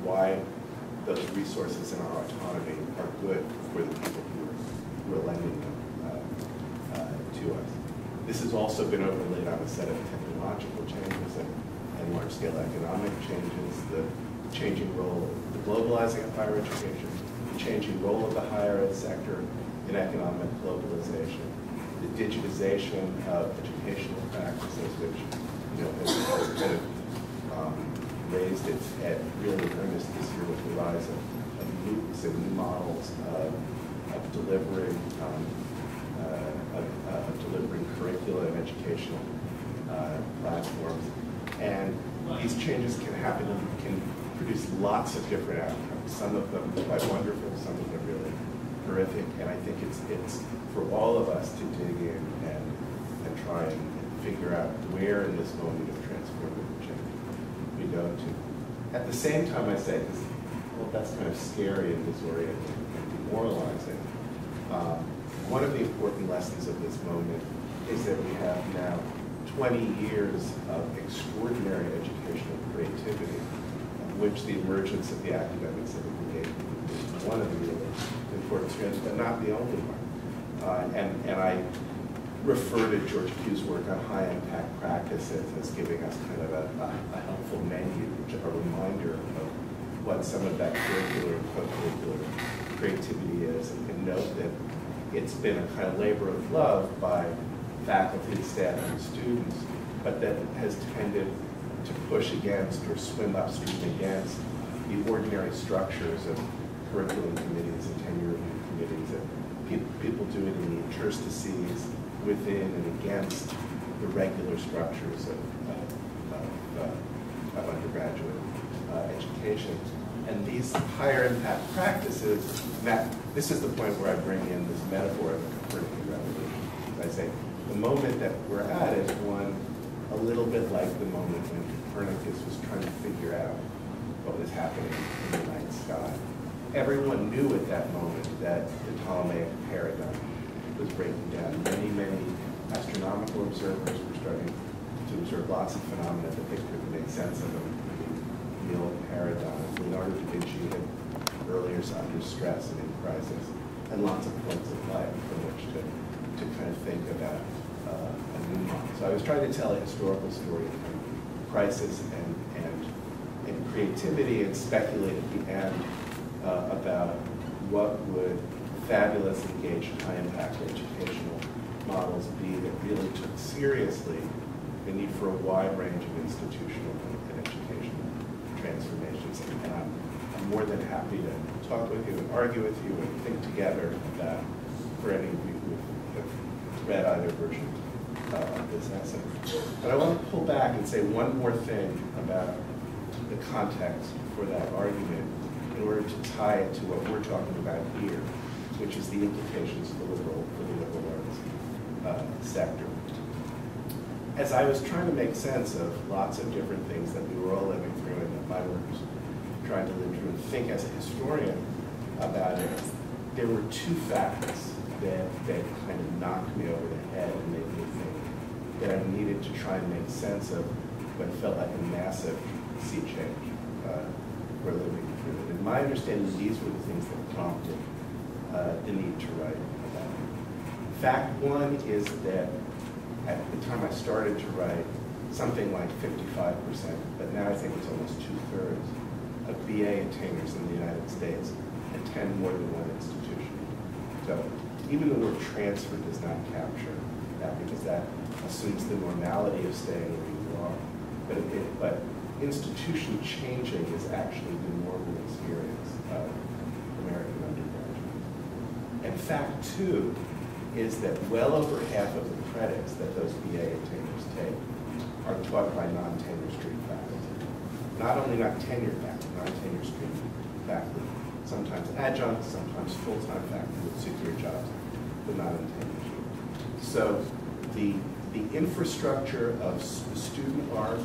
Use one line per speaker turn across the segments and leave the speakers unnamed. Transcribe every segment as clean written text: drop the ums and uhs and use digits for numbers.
why those resources and our autonomy are good for the people who are lending them to us. This has also been overlaid on a set of technological changes and large-scale economic changes, the changing role, the globalizing of higher education, the changing role of the higher ed sector in economic globalization, the digitization of educational practices, which has kind of raised its head really in earnest this year with the rise of new models of delivering curricula and educational platforms. And these changes can happen and can produce lots of different outcomes. Some of them quite wonderful, some of them really horrific. And I think it's for all of us to dig in and try and figure out where in this moment of transformative change we go to. At the same time, I say, well, that's kind of scary and disorienting and demoralizing. One of the important lessons of this moment is that we have now 20 years of extraordinary educational creativity, of which the emergence of the academic civic engagement is one of the really important strands, but not the only one. And I refer to George Pugh's work on high impact practices as giving us kind of a helpful menu, a reminder of what some of that curricular and co-curricular creativity is, and note that it's been a kind of labor of love by faculty, staff, and students, but that has tended to push against or swim upstream against the ordinary structures of curriculum committees and tenure review committees. And people do it in the interstices within and against the regular structures of undergraduate education. And these higher impact practices, this is the point where I bring in this metaphor of the Copernican revolution. I say, the moment that we're at is one a little bit like the moment when Copernicus was trying to figure out what was happening in the night sky. Everyone knew at that moment that the Ptolemaic paradigm was breaking down. Many, many astronomical observers were starting to observe lots of phenomena that they couldn't make sense of them. The old paradigm. Leonardo da Vinci had earlier saw under stress and in crisis, and lots of points of light from which to kind of think about a new model. So I was trying to tell a historical story of crisis and creativity, and speculate at the end about what would fabulous, engaged, high-impact educational models be that really took seriously the need for a wide range of institutional and educational transformations. And I'm more than happy to talk with you and argue with you and think together about, for any of you who have read either version of this essay. But I want to pull back and say one more thing about the context for that argument in order to tie it to what we're talking about here, which is the implications for the liberal arts sector. As I was trying to make sense of lots of different things that we were all living through and that my work was trying to live through and think as a historian about it, there were two facts that kind of knocked me over the head and made me think that I needed to try and make sense of what felt like a massive sea change for living through it. And my understanding, these were the things that prompted the need to write about it. Fact one is that at the time I started to write, something like 55%, but now I think it's almost 2/3 of BA attainers in the United States attend more than one institution. So even the word transfer does not capture that, because that assumes the normality of staying where you are. But institution changing is actually the normal experience of American undergraduates. And fact two is that well over half of the credits that those BA attainers take are taught by non-tenure stream faculty. Not only not tenured faculty, non-tenure stream faculty, sometimes adjuncts, sometimes full-time faculty with secure jobs, but not in tenure stream. So the infrastructure of student art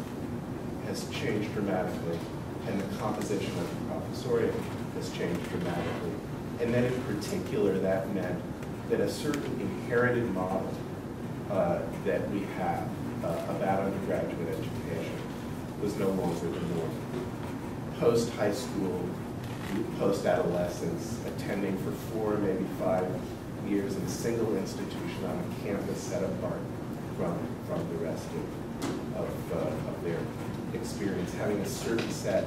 has changed dramatically, and the composition of the professoriate has changed dramatically. And then in particular, that meant that a certain inherited model that we have about undergraduate education was no longer the norm. post-high school, post-adolescence, attending for 4, maybe 5 years in a single institution on a campus set apart from the rest of their experience, having a certain set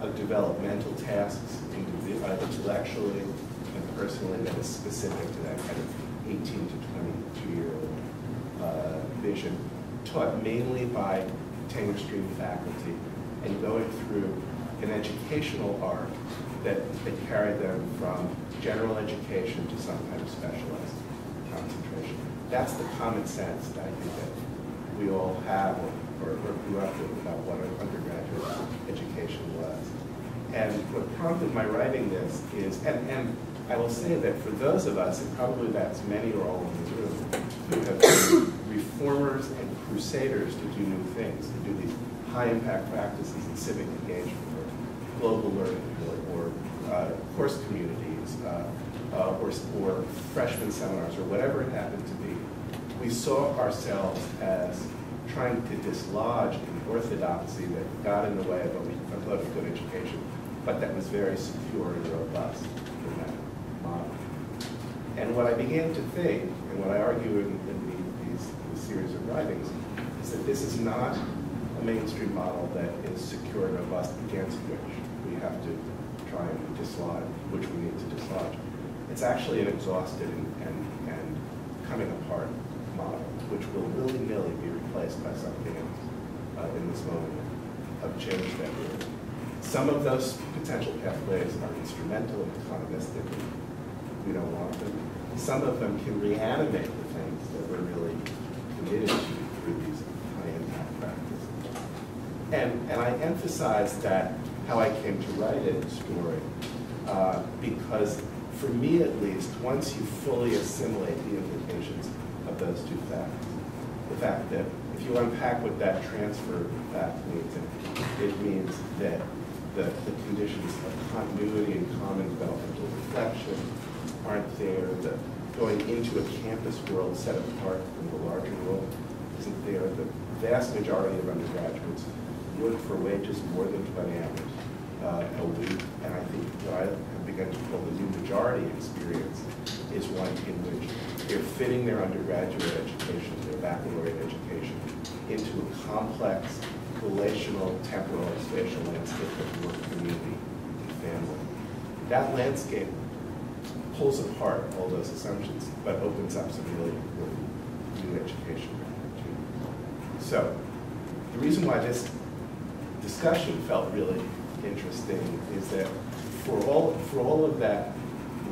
of developmental tasks, intellectually and personally, that is specific to that kind of 18 to 22-year-old vision, taught mainly by tenure stream faculty, and going through an educational arc that carried them from general education to some kind of specialized concentration. That's the common sense that I think that we all have or grew up with about what an undergraduate education was. And what prompted my writing this is, and I will say that for those of us, and probably that's many or all in this room, who have been reformers and crusaders to do new things, to do these high-impact practices in civic engagement, or global learning, or course communities, or freshman seminars, or whatever it happened to be, we saw ourselves as trying to dislodge an orthodoxy that got in the way of what we thought a good education, but that was very secure and robust in that model. And what I began to think, and what I argue in these series of writings, is that this is not a mainstream model that is secure and robust against which we have to try and dislodge, which we need to dislodge. It's actually an exhausted and coming apart model, which will willy-nilly be replaced by something else in this moment of change that we're in. Some of those potential pathways are instrumental and economistic, and we don't want them. Some of them can reanimate the things that we're really committed to through these high-impact practices. And I emphasize that, how I came to write a story, because for me at least, once you fully assimilate the implications of those two facts, the fact that if you unpack what that transfer fact means, it means that the conditions of continuity and common developmental reflection aren't there, that going into a campus world set apart from the larger world isn't there. The vast majority of undergraduates work for wages more than 20 hours a week, and I think what I have begun to call the new majority experience is one in which they're fitting their undergraduate education, their baccalaureate education, into a complex, relational, temporal, and spatial landscape of work, community, and family. That landscape pulls apart all those assumptions, but opens up some really important new education opportunities. So, the reason why this discussion felt really interesting is that for all of that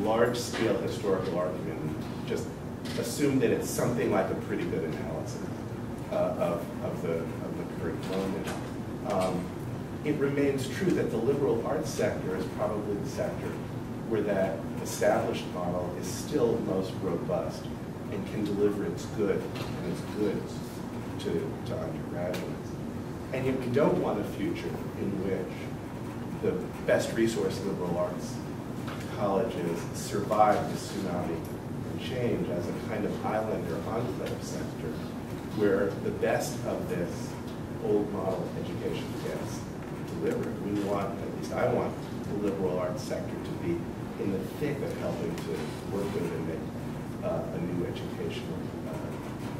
large-scale historical argument, just assume that it's something like a pretty good analysis of the current moment. It remains true that the liberal arts sector is probably the sector where that established model is still most robust and can deliver its good and its goods to undergraduates. And yet we don't want a future in which the best resource liberal arts colleges survive the tsunami and change as a kind of island or enclave sector where the best of this old model education gets delivered. We want, at least I want, the liberal arts sector to be in the thick of helping to work with and make a new educational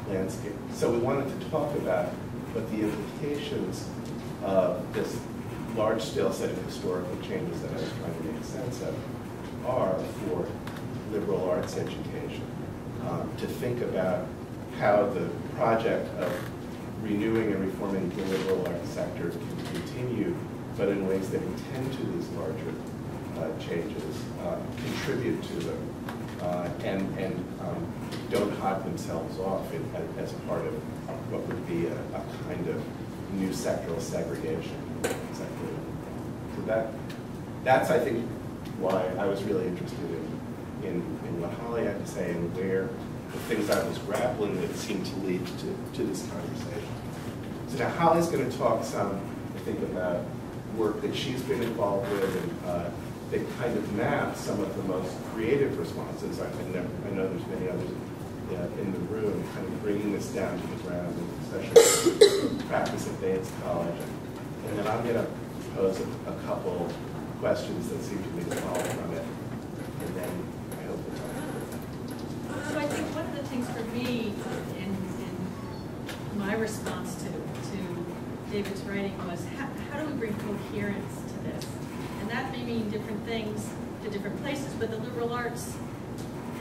landscape. So we wanted to talk about what the implications of this large-scale set of historical changes that I was trying to make sense of are for liberal arts education. To think about how the project of renewing and reforming the liberal arts sector can continue, but in ways that attend to these larger changes, contribute to them, and don't hide themselves off as part of what would be a kind of new sectoral segregation. So that's I think, why I was really interested in what Holly had to say and where the things I was grappling with seemed to lead to this conversation. So now Holly's going to talk some, I think, about work that she's been involved with and that kind of maps some of the most creative responses. I know there's many others in the room, kind of bringing this down to the ground, especially practice at Bates College. And then I'm going to pose a couple questions that seem to me to follow from it, and then I hope we'll talk about it.
So I think one of the things for me in my response to David's writing was how do we bring coherence to this? And that may mean different things to different places, but the liberal arts,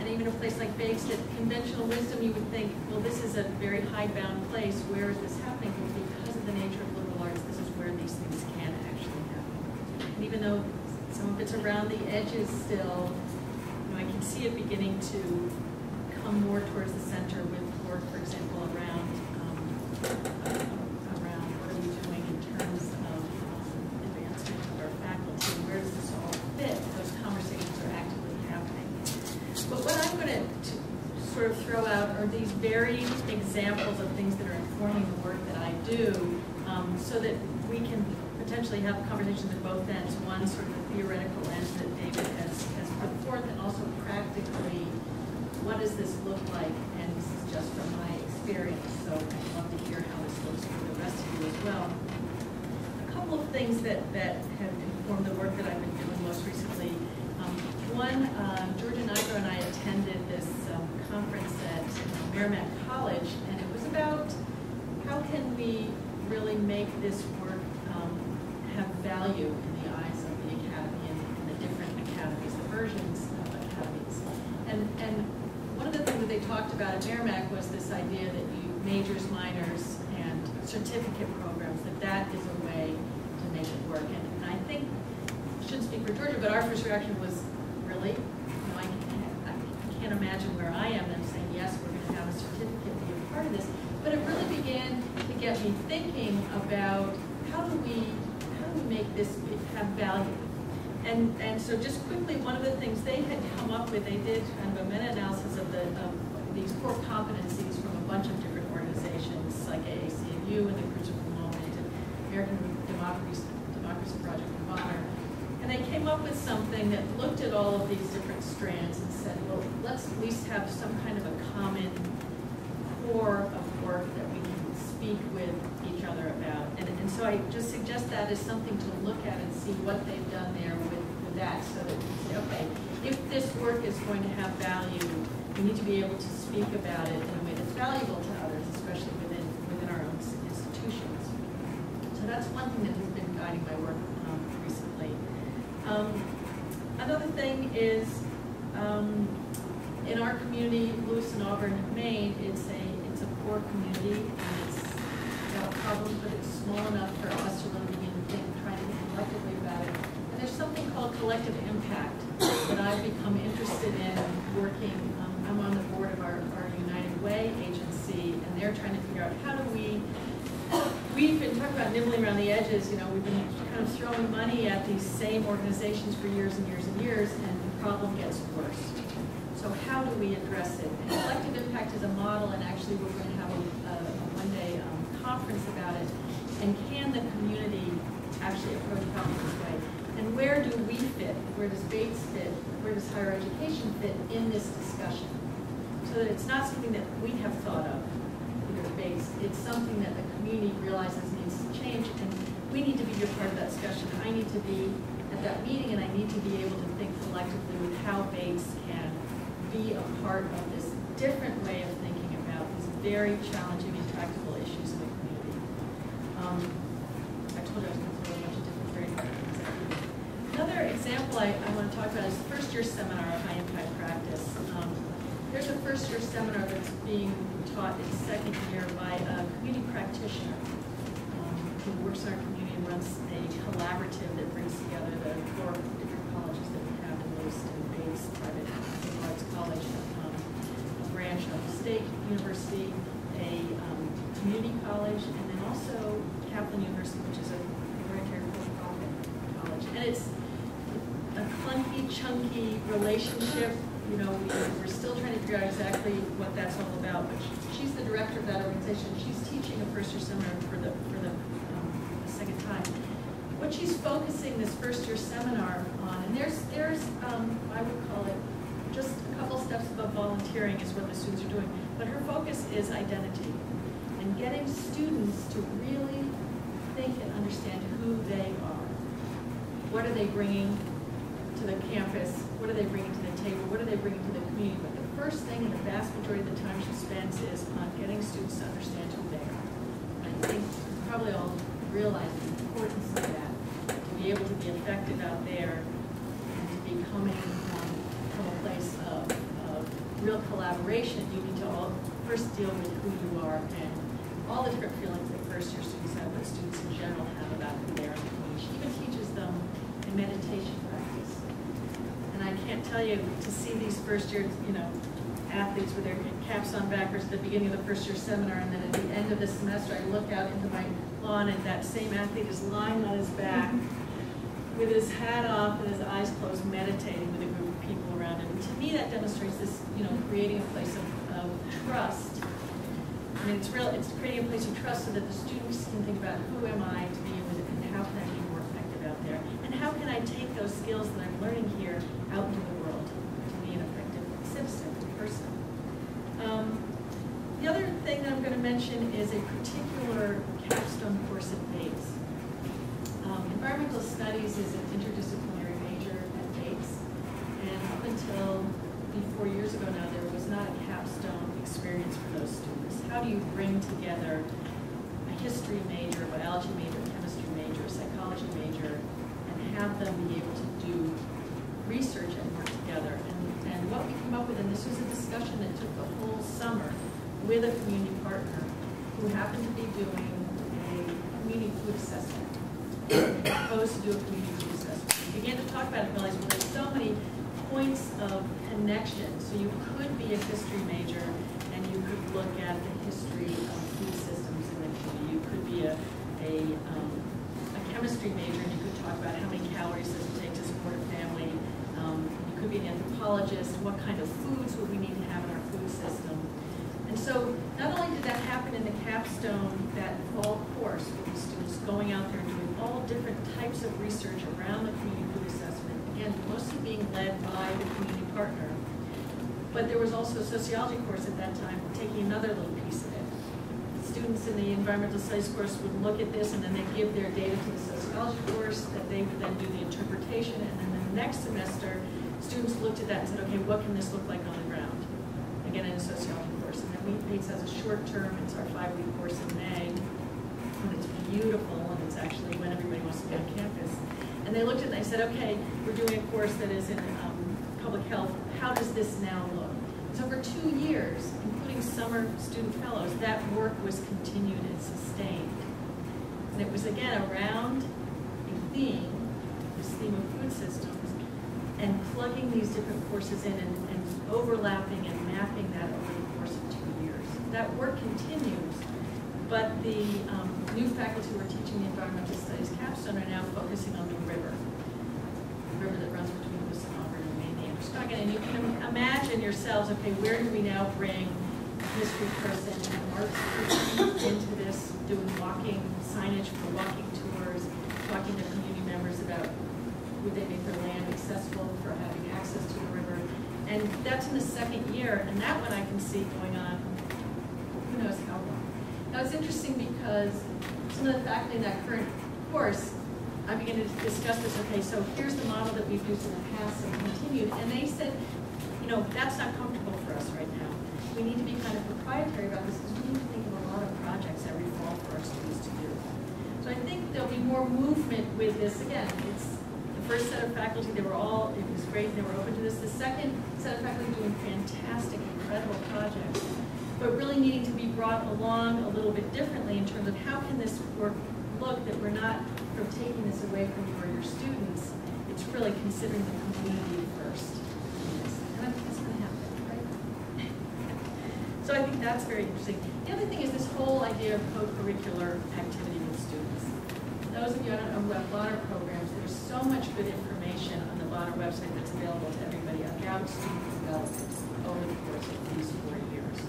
and even a place like Bakes, that conventional wisdom, you would think, well, this is a very hidebound place. Where is this happening? Well, because of the nature of liberal arts, this is where these things can actually happen. And even though some of it's around the edges still, I can see it beginning to come more towards the center with work, for example, around what are we doing in terms of advancement of our faculty. Where does this all fit? Those conversations are actively happening. But what I'm going to sort of throw out are these varied examples of things that are informing the work that I do, so that we can potentially have conversations at both ends. One sort of a theoretical end that David has put forth, and also practically, what does this look like? And this is just from my experience, so I'd love to hear how this looks for the rest of you as well. A couple of things that have informed the work that I've been doing most recently. One, Georgia Nigro and I attended this conference at Merrimack College, and it was about how can we really make this work have value in the eyes of the academy and the different academies, the versions of academies. And one of the things that they talked about at Merrimack was this idea that you majors, minors, and certificate programs, that is a way to make it work. And I think, I shouldn't speak for Georgia, but our first reaction was, really? I can't imagine where I am and saying, yes, we're going to have a certificate be a part of this. But it really began to get me thinking about how do we make this have value. And so just quickly, one of the things they had come up with, they did kind of a meta-analysis of these core competencies from a bunch of different organizations, like AACMU and the Crucible Moment and American Democracy Project of Honor. And they came up with something that looked at all of these different strands and said, well, let's at least have some kind of a common core of work that we can speak with each other about. And so I just suggest that as something to look at and see what they've done there with that, so that we say, okay, if this work is going to have value, we need to be able to speak about it in a way that's valuable to others, especially within our own institutions. So that's one thing that has been guiding my work recently. Another thing is, in our community, Lewis and Auburn, Maine, it's a poor community, and it's got problems, but it's small enough for us to really begin to try to think collectively about it. And there's something called collective impact that I've become interested in working. I'm on the board of our United Way agency, and they're trying to figure out how do we've been talking about nibbling around the edges. We've been kind of throwing money at these same organizations for years and years and years, and the problem gets worse. So how do we address it? And collective impact is a model, and actually we're going to have a one-day conference about it. And can the community actually approach problems this way? And where do we fit? Where does Bates fit? Where does higher education fit in this discussion? So that it's not something that we have thought of, either Bates. It's something that the community realizes needs to change, and we need to be a part of that discussion. I need to be at that meeting, and I need to be able to think collectively with how Bates can be a part of this different way of thinking about these very challenging, intractable issues in the community. I told you I was going to throw a bunch of different very things at you. Another example I want to talk about is the first-year seminar of high impact practice. There's a first-year seminar that's being taught in second year by a community practitioner who works in our community and runs a collaborative that brings together the 4 different colleges that we have in Lewiston, Bates, private arts college, a branch of the State University, a community college, and then also Kaplan University, which is a hereditary for-profit college. And it's a clunky, chunky relationship. We're still trying to figure out exactly what that's all about, but she's the director of that organization. She's teaching a first-year seminar for the second time. What she's focusing this first-year seminar on, and there's I would call it just a couple steps above volunteering is what the students are doing, but her focus is identity and getting students to really think and understand who they are. what are they bringing to the campus, what are they bringing to the table, what are they bringing to the community. But the first thing, and the vast majority of the time she spends, is on getting students to understand who they are. And I think you probably all realize the importance of that, to be able to be effective out there and to be coming from a place of real collaboration. You need to all first deal with who you are and all the different feelings that first-year students have, but students in general have about who they are in the community. She even teaches them a meditation practice. And I can't tell you, to see these first-year, athletes with their caps on backwards at the beginning of the first-year seminar, and then at the end of the semester, I look out into my lawn, and that same athlete is lying on his back with his hat off and his eyes closed, meditating with a group of people around him. And to me, that demonstrates this, creating a place of trust. I mean, it's creating a place of trust so that the students can think about, who am I to be with, and how can I be more effective out there? And how can I take those skills that I'm learning here out into the world to be an effective citizen, person? The other thing that I'm going to mention is a particular capstone course at Bates. Environmental Studies is an interdisciplinary major at Bates, and up until 4 years ago now, there was not a capstone experience for those students. How do you bring together a history major, a biology major, a chemistry major, a psychology major, and have them be able to do research and work together? And what we came up with, and this was a discussion that took the whole summer with a community partner who happened to be doing a community food assessment, proposed to do a community food assessment. We began to talk about it and realized, well, there's so many points of connection. So you could be a history major and you could look at the history of food systems in the community. You could be a chemistry major and you could talk about how many calories does it take to support a family. You could be an anthropologist. What kind of foods would we need to have in our food system? And so not only did that happen in the capstone, that fall course with the students going out there and doing all different types of research around the community food assessment, again, mostly being led by the community partner. But there was also a sociology course at that time taking another little piece of it. Students in the environmental studies course would look at this and then they'd give their data to the sociology course, that they would then do the interpretation, and then the next semester, students looked at that and said, okay, what can this look like on the ground? Again, in a sociology course. And then Bates has a short term, it's our 5-week course in May, and it's beautiful, and it's actually when everybody wants to be on campus. And they looked at it and they said, okay, we're doing a course that is in public health. How does this now look? So for 2 years, including summer student fellows, that work was continued and sustained. And it was, again, around a theme, this theme of food systems, and plugging these different courses in and overlapping and mapping that over the course of 2 years. That work continues, but the new faculty who are teaching the environmental studies capstone are now focusing on the river that runs between Lewiston, Auburn, and Maine, the Androscoggin. And you can imagine yourselves, okay, where do we now bring a history person and arts person into this, doing walking signage for walking tours, talking to community members about would they make their land accessible for having access to the river. And that's in the 2nd year, and that one I can see going on who knows how long. Now it's interesting because some of the faculty in that current course, I began to discuss this, okay, so here's the model that we've used in the past and continued, and they said, that's not comfortable for us right now. We need to be kind of proprietary about this because we need to think of a lot of projects every fall for our students to do. So I think there'll be more movement with this. Again, it's the first set of faculty, it was great, they were open to this. The second set of faculty doing fantastic, incredible projects, but really needing to be brought along a little bit differently in terms of how can this work look, that we're not from taking this away from you or your students, it's really considering the community first. And I think that's going to happen, right? So I think that's very interesting. The other thing is this whole idea of co-curricular activity with students. Those of you, I don't know about Bonner programs, there's so much good information on the Bonner website that's available to everybody about student development over the course of these 4 years.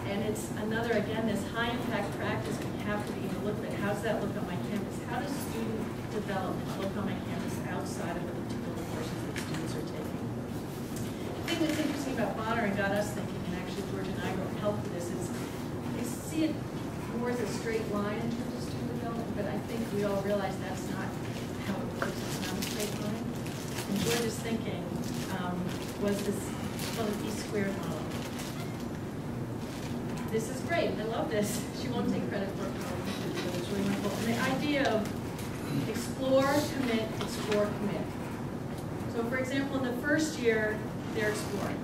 And it's another, again, this high impact practice, we have to begin to look at how does that look on my campus? How does student development look on my campus outside of the particular courses that students are taking? The thing that's interesting about Bonner and got us thinking, and actually George and I helped with this, is they see it more as a straight line in terms of student development, but I think we all realize that's not gorgeous thinking was this called the East Squared model. This is great. I love this. She won't take credit for it, but it's really wonderful. And the idea of explore, commit, explore, commit. So for example, in the first year, they're exploring.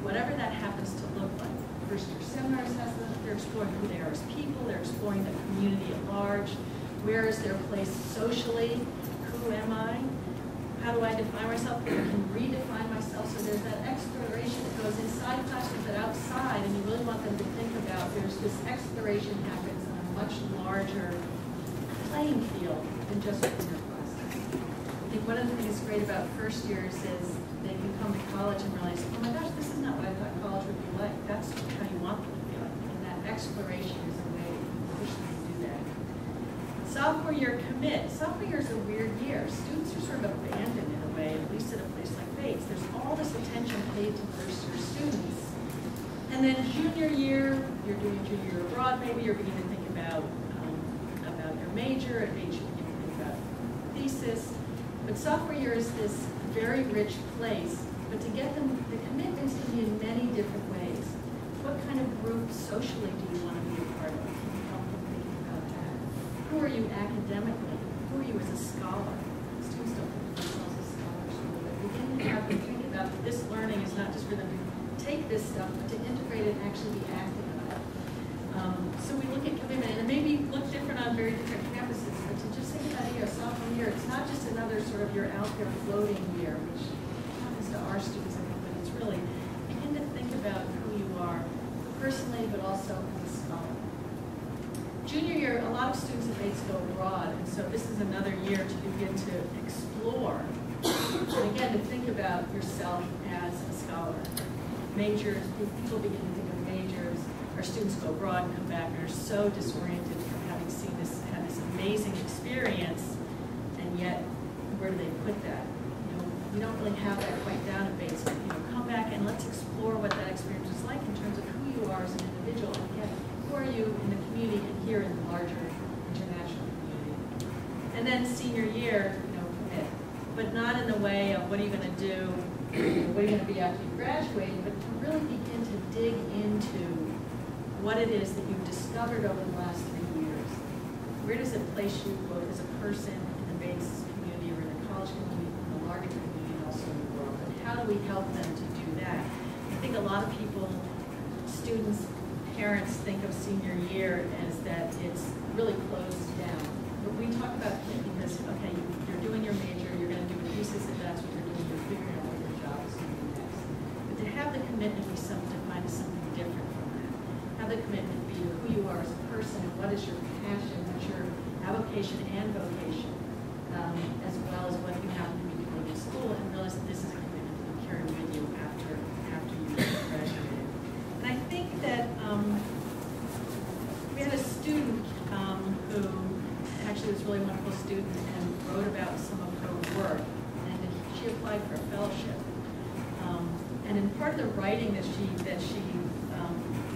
Whatever that happens to look like. First year seminars has them, they're exploring who they are as people, they're exploring the community at large. Where is their place socially? Who am I? How do I define myself? I can redefine myself. So there's that exploration that goes inside classrooms but outside, and you really want them to think about there's this exploration happens on a much larger playing field than just within your classes. I think one of the things great about first years is they can come to college and realize, oh my gosh, this is not what I thought college would be like. That's how you want them to feel. And that exploration is a way to push them to do that. Sophomore year, commit. Sophomore year is a weird year. Students are sort of abandoned in a way, at least at a place like Bates. There's all this attention paid to first year students. And then junior year, you're doing junior year abroad maybe, you're beginning to think about your major, at Bates you're beginning to think about thesis. But sophomore year is this very rich place, but to get them, the commitments can be in many different ways. What kind of group socially do you want to be a part of? Can you help them think about that? Who are you academically? Who are you as a scholar? Students don't think of themselves as scholars, but begin to have them think about that this learning is not just for them to take this stuff, but to integrate it and actually be active on it. So we look at commitment, and it may look different on very different campuses, but to just think about sophomore year, it's not just another sort of you're out there floating year, which happens to our students, I think, but it's really begin to think about who you are personally, but also as a scholar. Junior year, a lot of students at Bates go abroad, and so this is another year to begin to explore, and again, to think about yourself as a scholar. Majors, people begin to think of majors. Our students go abroad and come back and are so disoriented from having seen this, had this amazing experience, and yet, where do they put that? You know, we don't really have that quite down at Bates. You know, come back and let's explore what that experience is like in terms of who you are as an individual, and yet, who are you in the community and here in the larger international community? And then senior year, you know, commit, but not in the way of what are you going to do, what are you going to be after you graduate, but to really begin to dig into what it is that you've discovered over the last 3 years. Where does it place you both as a person in the Bates community or in the college community, in the larger community, and also in the world? And how do we help them to do that? I think a lot of people, students, parents, think of senior year as that it's really closed down. But we talk about commitment because, okay, you're doing your major, you're going to do a thesis, if that's what you're doing, you're figuring out what your job is going to be next. But to have the commitment be something defined as something different from that. Have the commitment be who you are as a person and what is your passion, what's your avocation and vocation, as well as what you happen to be doing in school, and realize that this is a commitment that you carry with you after you graduate. And I think that we had a student who actually was a really wonderful student and wrote about some of her work, and she applied for a fellowship. And in part of the writing that she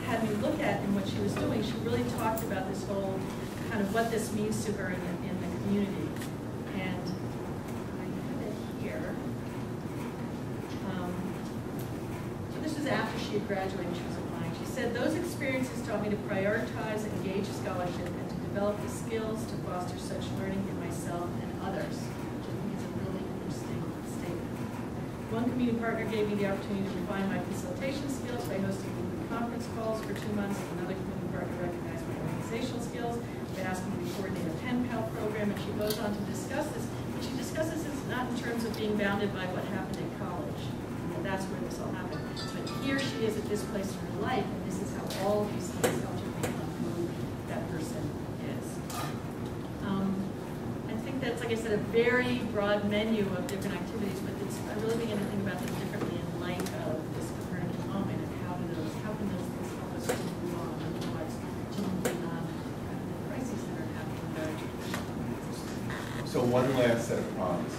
had me look at in what she was doing, she really talked about this whole kind of what this means to her in the community. And I have it here. So this was after she had graduated and she was applying. She said, those experiences taught me to prioritize and engage scholarship and to develop the skills to foster such learning in myself and others, which I think is a really interesting statement. One community partner gave me the opportunity to refine my consultation skills by hosting conference calls for 2 months. Another community partner recognized my organizational skills by asking me to coordinate a pen pal program, and she goes on to discuss this. But she discusses this not in terms of being bounded by what happened in college, and that's where this all happened. But here she is at this place in her life, and this is how all of these things help you become who that person is. I think that's, like I said, a very broad menu of different activities, but I really begin to think about them differently in light of this Copernican moment, and how can those things help us to move on, otherwise to move beyond the crises that are happening in our education.
So one last set of prompts.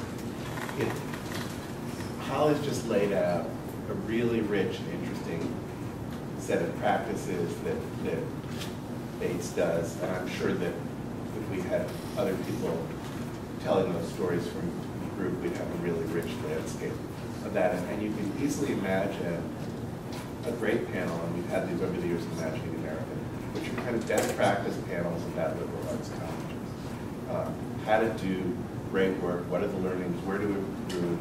Hal has just laid out a really rich and interesting set of practices that Bates does, and I'm sure that if we had other people telling those stories from group, we'd have a really rich landscape of that. And you can easily imagine a great panel, and we've had these over the years in Imagining America, which are kind of best practice panels about liberal arts colleges. How to do great work, what are the learnings, where to improve,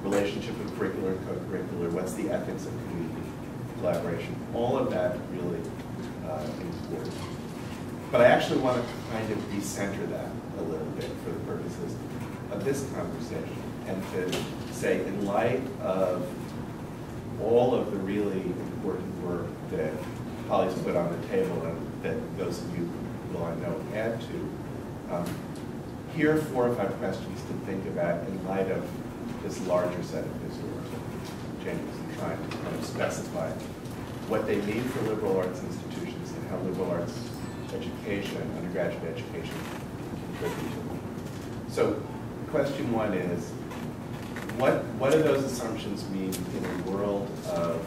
relationship with curricular and co-curricular, what's the ethics of community collaboration, all of that really important. But I actually want to kind of decenter that a little bit for the purposes of this conversation, and to say, in light of all of the really important work that Holly's put on the table and that those of you will, I know, add to, here are 4 or 5 questions to think about in light of this larger set of historical changes, and trying to kind of specify what they mean for liberal arts institutions and how liberal arts education, undergraduate education, contribute to them. So question 1 is, what do those assumptions mean in a world of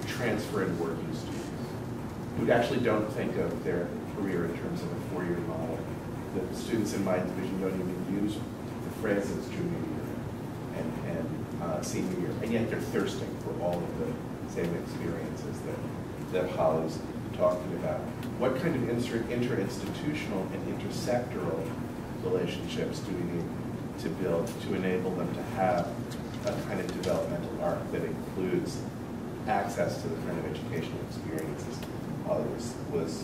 transferring working students who actually don't think of their career in terms of a 4-year model? The students in my division don't even use the phrases junior year and senior year, and yet they're thirsting for all of the same experiences that Holly's talking about. What kind of interinstitutional and intersectoral relationships do we need to build to enable them to have a kind of developmental arc that includes access to the kind of educational experiences Holly was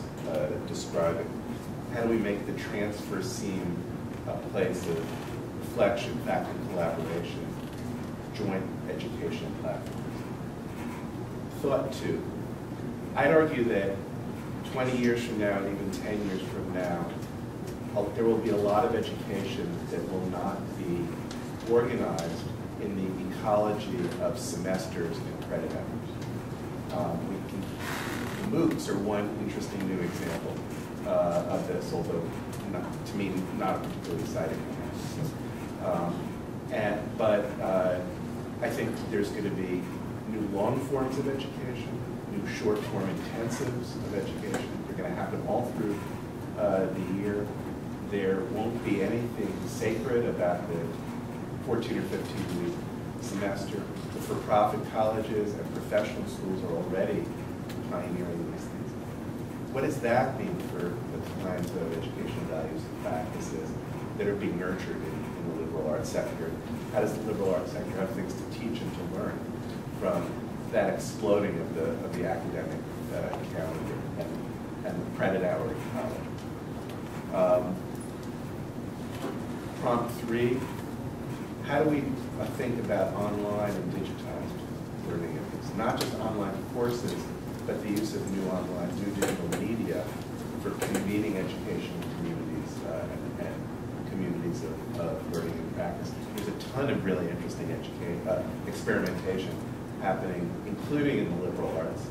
describing? How do we make the transfer seem a place of reflection, faculty collaboration, joint educational platforms? Thought 2. I'd argue that 20 years from now, and even 10 years from now, there will be a lot of education that will not be organized in the ecology of semesters and credit hours. MOOCs are one interesting new example of this, although to me not a particularly exciting one. But I think there's going to be new long forms of education, new short form intensives of education. They're going to happen all through the year. There won't be anything sacred about the 14 or 15-week semester. The for-profit colleges and professional schools are already pioneering these things. What does that mean for the kinds of educational values and practices that are being nurtured in the liberal arts sector? How does the liberal arts sector have things to teach and to learn from that exploding of the academic calendar and the credit hour in college? Prompt 3, how do we think about online and digitized learning ethics? Not just online courses, but the use of new digital media for convening educational communities and communities of learning and practice. There's a ton of really interesting experimentation happening, including in the liberal arts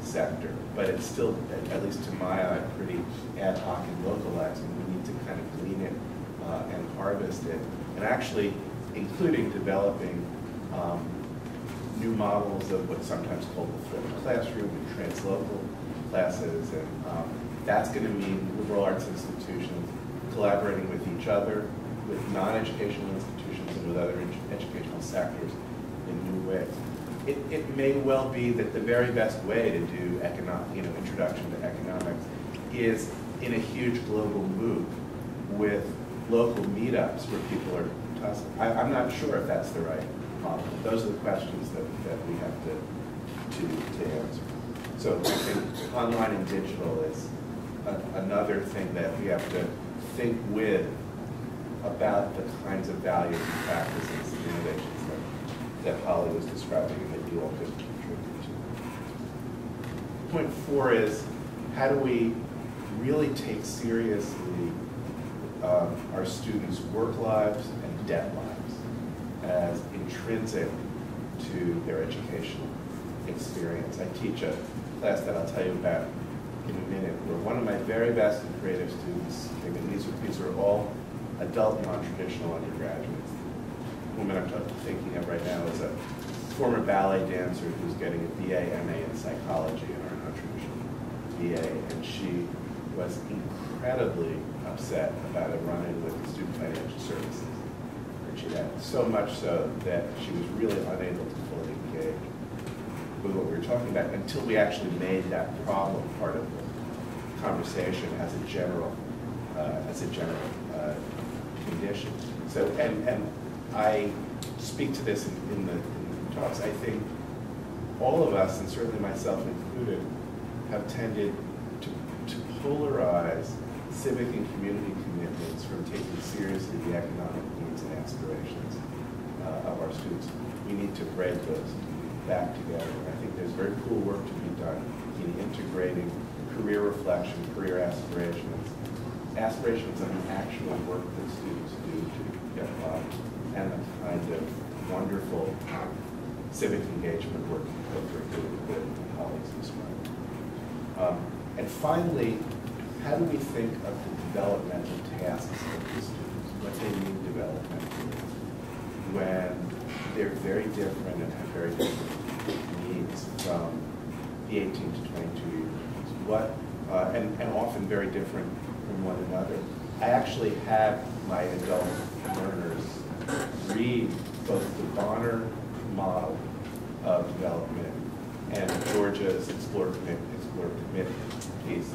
sector, but it's still, at least to my eye, pretty ad hoc and localized, and we need to kind of glean it and harvest it, and actually including developing new models of what's sometimes called the flipped classroom and translocal classes, and that's going to mean liberal arts institutions collaborating with each other, with non-educational institutions, and with other educational sectors in new ways. It may well be that the very best way to do introduction to economics is in a huge global MOOC with local meetups where people are tussling. I'm not sure if that's the right model. Those are the questions that we have to answer. So I think online and digital is another thing that we have to think with about the kinds of values and practices and innovations that Holly was describing and that you all could contribute to. Point 4 is, how do we really take seriously our students' work lives and debt lives as intrinsic to their educational experience? I teach a class that I'll tell you about in a minute, where one of my very best and creative students, and these are all adult non-traditional undergraduates. The woman I'm thinking of right now is a former ballet dancer who's getting a BA, MA in psychology in our non-traditional BA, and she was incredibly upset about a run-in with Student Financial Services. And she had so much so that she was really unable to fully engage with what we were talking about until we actually made that problem part of the conversation as a general condition. So, and I speak to this in the talks. I think all of us, and certainly myself included, have tended to polarize civic and community commitments from taking seriously the economic needs and aspirations of our students. We need to break those back together. I think there's very cool work to be done in integrating career reflection, career aspirations of the actual work that students do to get by, and the kind of wonderful civic engagement work that we're doing with colleagues this morning. And finally, how do we think of the developmental tasks of the students, what they need developmentally, when they're very different and have very different needs from the 18 to 22-year-olds, and often very different from one another. I actually had my adult learners read both the Bonner model of development and Georgia's Explore Commit piece.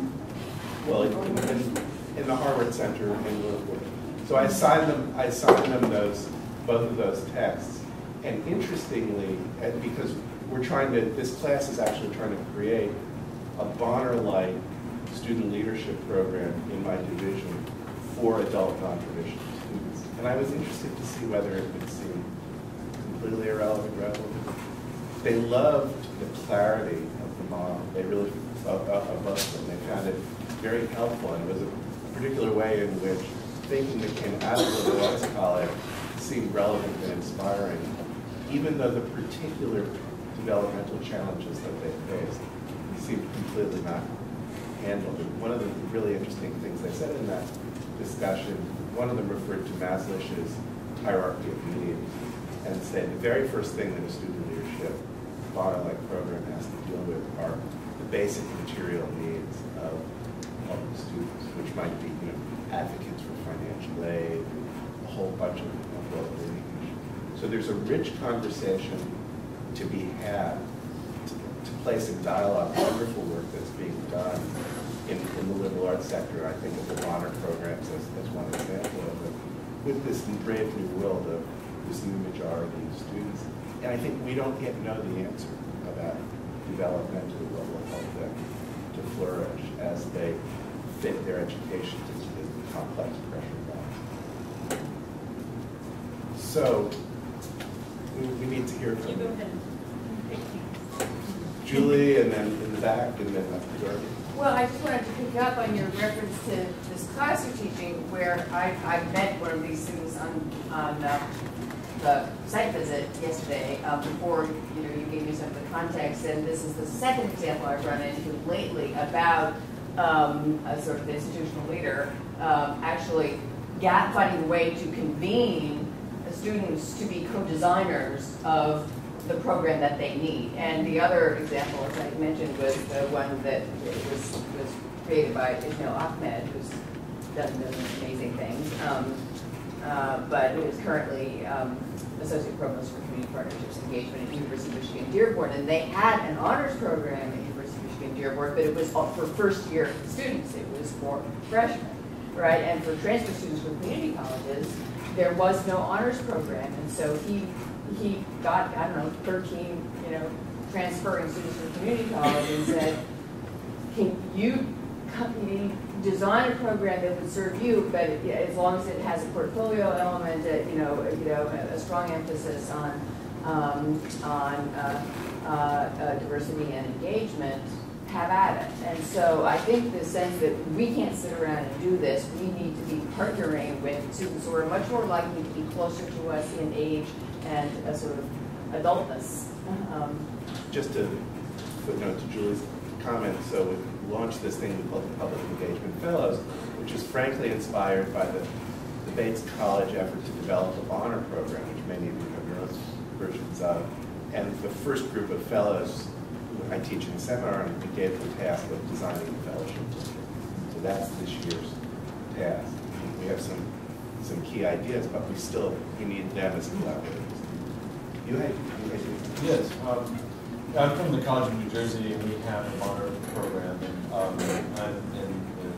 Well, in the Harvard Center in Liverpool. So I assigned them both of those texts. And interestingly, because this class is actually trying to create a Bonner-like student leadership program in my division for adult non-traditional students. And I was interested to see whether it would seem completely irrelevant, relevant. They loved the clarity of the model. They really, of both of them, they found it very helpful, and it was a particular way in which thinking that came out of the Liberal Arts College seemed relevant and inspiring, even though the particular developmental challenges that they faced seemed completely not handled. And one of the really interesting things they said in that discussion, one of them referred to Maslow's hierarchy of needs, and said the very first thing that a student leadership Bonner-like program has to deal with are the basic material needs of the students, which might be, advocates for financial aid, a whole bunch of well-being issues. So there's a rich conversation to be had, to place in dialogue wonderful work that's being done in the liberal arts sector. I think of the Bonner programs as one example of it, with this brave new world of this new majority of students. And I think we don't yet know the answer about developmentally what will help them to flourish as they fit their education into the complex pressure box. So we need to hear from
You go ahead.
Julie, and then in the back, and then up to Dorothy.
Well, I just wanted to pick up on your reference to this class you're teaching, where I met one of these students on the site visit yesterday before you gave me some of the context, and this is the second example I've run into lately about a sort of institutional leader actually finding a way to convene students to be co-designers of the program that they need. And the other example, as I mentioned, was the one that was created by Ismail Ahmed, who's done amazing things, but who is currently Associate Provost for Community Partnerships Engagement at University of Michigan Dearborn. And they had an honors program at University of Michigan Dearborn, but it was for first-year students. It was for freshmen, right? And for transfer students from community colleges, there was no honors program. And so he got, 13, transferring students from community college and said, can you design a program that would serve you, but as long as it has a portfolio element, a strong emphasis on diversity and engagement, have at it. And so I think the sense that we can't sit around and do this, we need to be partnering with students who are much more likely to be closer to us in age and a sort of adultness.
Just a footnote to Julie's comment, so we launched this thing we call the Public Engagement Fellows, which is frankly inspired by the Bates College effort to develop a Bonner program, which many of you have your own versions of. And the first group of fellows who I teach in a seminar, and we gave the task of designing the fellowship district. So that's this year's task. We have some some key ideas, but we need them as collaborators. You had
Yes. I'm from the College of New Jersey, and we have a honor program, and I'm in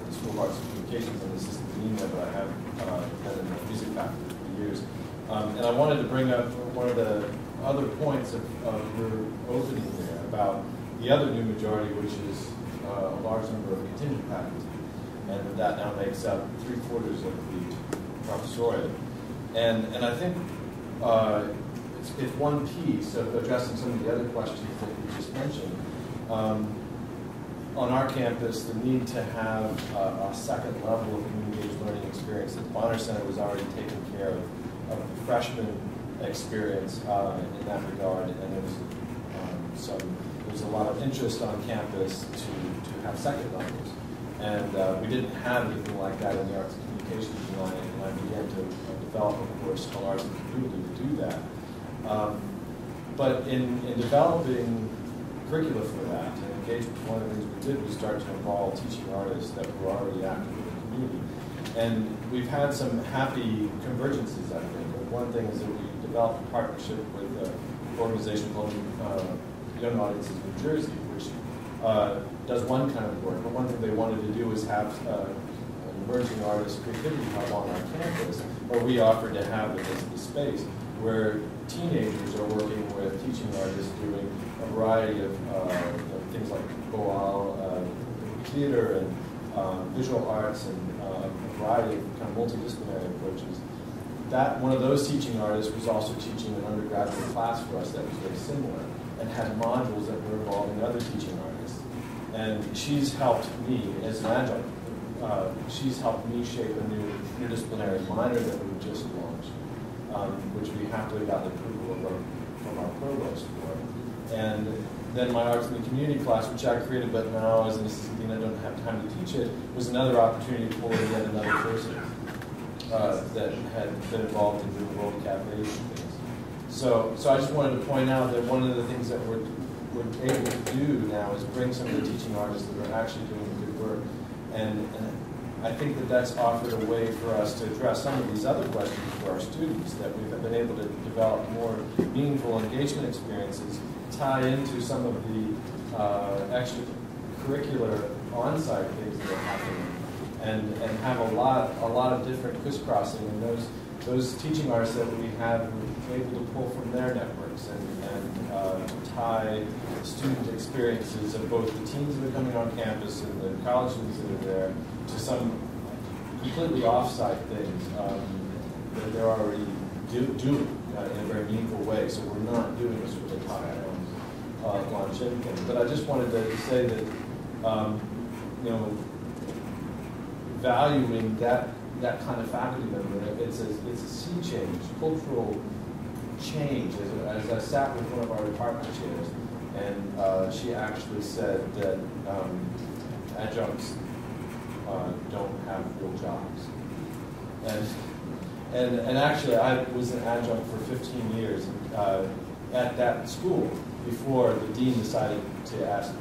the School of Arts and Communications. I'm assistant dean there, but I have been in the music faculty for years. And I wanted to bring up one of the other points of your opening there about the other new majority, which is a large number of contingent faculty, and that now makes up 3/4 of the professoriate. And I think it's one piece of addressing some of the other questions that you just mentioned. On our campus, the need to have a second level of community-engaged learning experience. The Bonner Center was already taking care of the freshman experience in that regard, and there was a lot of interest on campus to have second levels. And we didn't have anything like that in the Arts and Communications line, and I began to develop a course called Arts and Community to do that. But in developing curricula for that and engagement, one of the things we did was start to involve teaching artists that were already active in the community. And we've had some happy convergences, I think. One thing is that we developed a partnership with an organization called Young Audiences New Jersey, which does one kind of work. But one thing they wanted to do is have an emerging artist creativity hub on our campus, where we offered to have it as the space where teenagers are working with teaching artists doing a variety of things like boal, theater, and visual arts, and a variety of kind of multidisciplinary approaches. That one of those teaching artists was also teaching an undergraduate class for us that was very similar and had modules that were involving other teaching artists. And she's helped me as an adjunct. She's helped me shape a new interdisciplinary minor that we just launched, which we happily got the approval from our provost for. And then my Arts in the Community class, which I created, but now as an assistant dean I don't have time to teach it, was another opportunity to pull in yet another person that had been involved in doing World Cafe things. So I just wanted to point out that one of the things that we're able to do now is bring some of the teaching artists that are actually doing good work. And I think that that's offered a way for us to address some of these other questions for our students, that we've been able to develop more meaningful engagement experiences, tie into some of the extracurricular on-site things that are happening, and have a lot of different crisscrossing. And those teaching artists that we have, we're able to pull from their networks and tie student experiences of both the teens that are coming on campus and the college students that are there to some completely off-site things that they're already doing in a very meaningful way. So we're not doing a sort of top-down launch-in thing. But I just wanted to say that, valuing that kind of faculty member, it's a sea change, cultural change. As I sat with one of our department chairs, and she actually said that adjuncts don't have real jobs. And actually, I was an adjunct for 15 years at that school before the dean decided to ask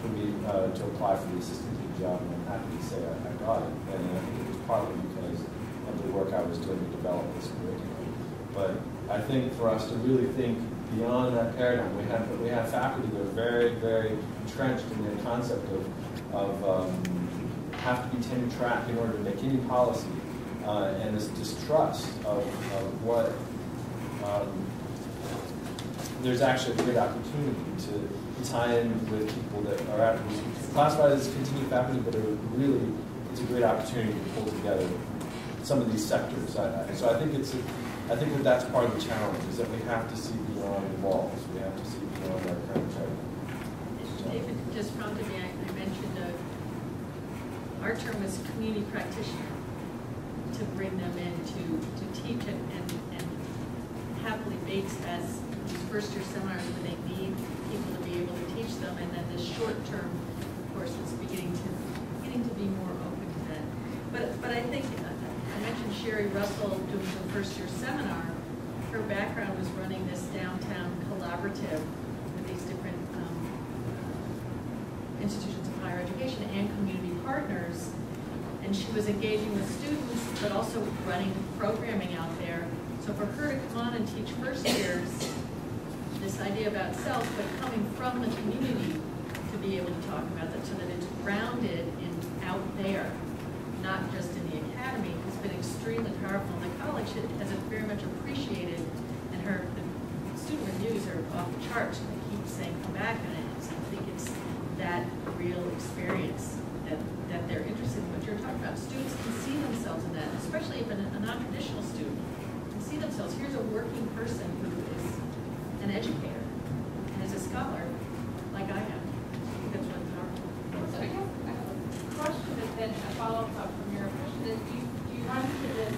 for me to apply for the assistant dean job, and I'm happy to say I got it. And I think it was partly because of the work I was doing to develop this curriculum. But I think for us to really think beyond that paradigm, we have faculty that are very, very entrenched in their concept of have to be tenure track in order to make any policy, and this distrust of what there's actually a great opportunity to tie in with people that are classified as continuing faculty, but it's a great opportunity to pull together some of these sectors. So I think that's part of the challenge, is that we have to see beyond the walls. We have to see beyond our current paradigm.
David just prompted me, I mentioned our term was community practitioner, to bring them in to teach and happily Bates has these first-year seminars where they need people to be able to teach them, and then this short-term course is beginning to be more open to that. But I think I mentioned Sherry Russell doing the first-year seminar. Her background was running this downtown collaborative with these different institutions of higher education and community partners. And she was engaging with students, but also running programming out there. So for her to come on and teach first years this idea about self, but coming from the community to be able to talk about that, so that it's grounded in out there, not just in the academy, has been extremely powerful. And the college has it very much appreciated, and the student reviews are off the charts, and they keep saying, come back, and I think it's that real experience that they're interested in what you're talking about. Students can see themselves in that, especially if a non-traditional student can see themselves. Here's a working person who is an educator and is a scholar, like I am. I think that's really powerful.
So I guess I have a question, but then a follow-up from your question is, do you run into this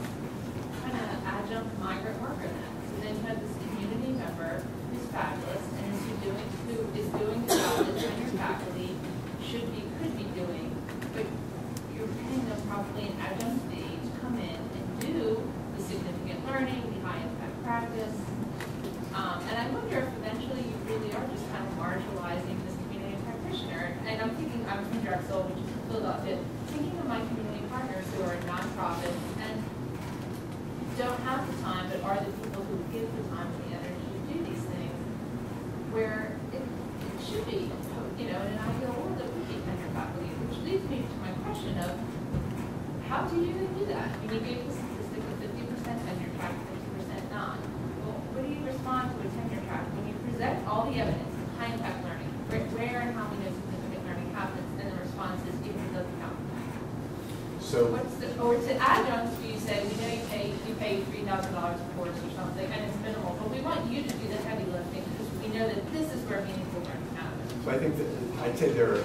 kind of adjunct migrant worker then? So then you have this community member who's fabulous and who is doing the job that tenured faculty could be doing, but you're paying them probably an adjunct fee to come in and do the significant learning, the high impact practice. And I wonder if eventually you really are just kind of marginalizing this community practitioner. And I'm from Drexel, which is in Philadelphia, thinking of my community partners who are nonprofits and don't have the time, but are the people who give the time and the energy to do these things, where it should be, in an ideal world, it would be tenure faculty, which leads me to my question of, how do you even do that? I mean, you gave the statistic of 50% tenure track, 50% non. Well, what do you respond to a tenure track when you present all the evidence, high impact learning, where and how we know significant learning happens, and the response is even it doesn't count?
So,
or to adjuncts, you say, we know you pay $3,000 a course or something, and it's minimal, but we want you to do the heavy lifting because we know that this is where meaningful learning happens.
so I think that I'd say there are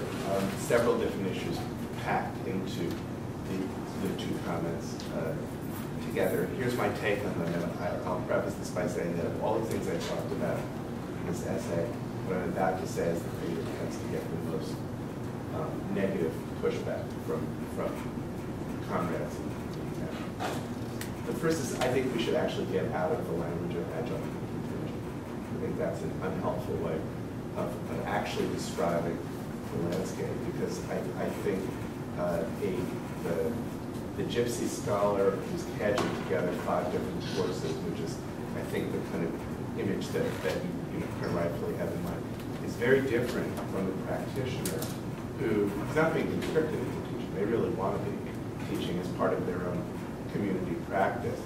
several different issues packed into the two comments together. Here's my take on them, and I'll preface this by saying that of all the things I talked about in this essay, what I'm about to say is the thing that tends to get the most negative pushback from comrades. The first is, I think we should actually get out of the language of adjunct and contingent. I think that's an unhelpful way of actually describing the landscape, because I think the gypsy scholar who's cadging together 5 different courses, which is, I think, the kind of image that you kind of rightfully have in mind, is very different from the practitioner who is not being conscripted into teaching. They really want to be teaching as part of their own community practice.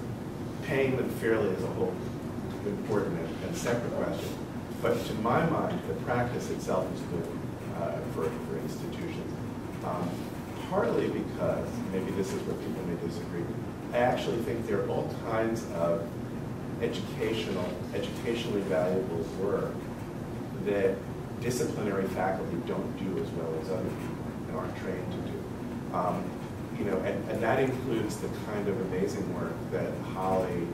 Paying them fairly is a whole important and separate question. But to my mind, the practice itself is good for institutions. Partly because, maybe this is where people may disagree, I actually think there are all kinds of educationally valuable work that disciplinary faculty don't do as well as other people and aren't trained to do. And that includes the kind of amazing work that Holly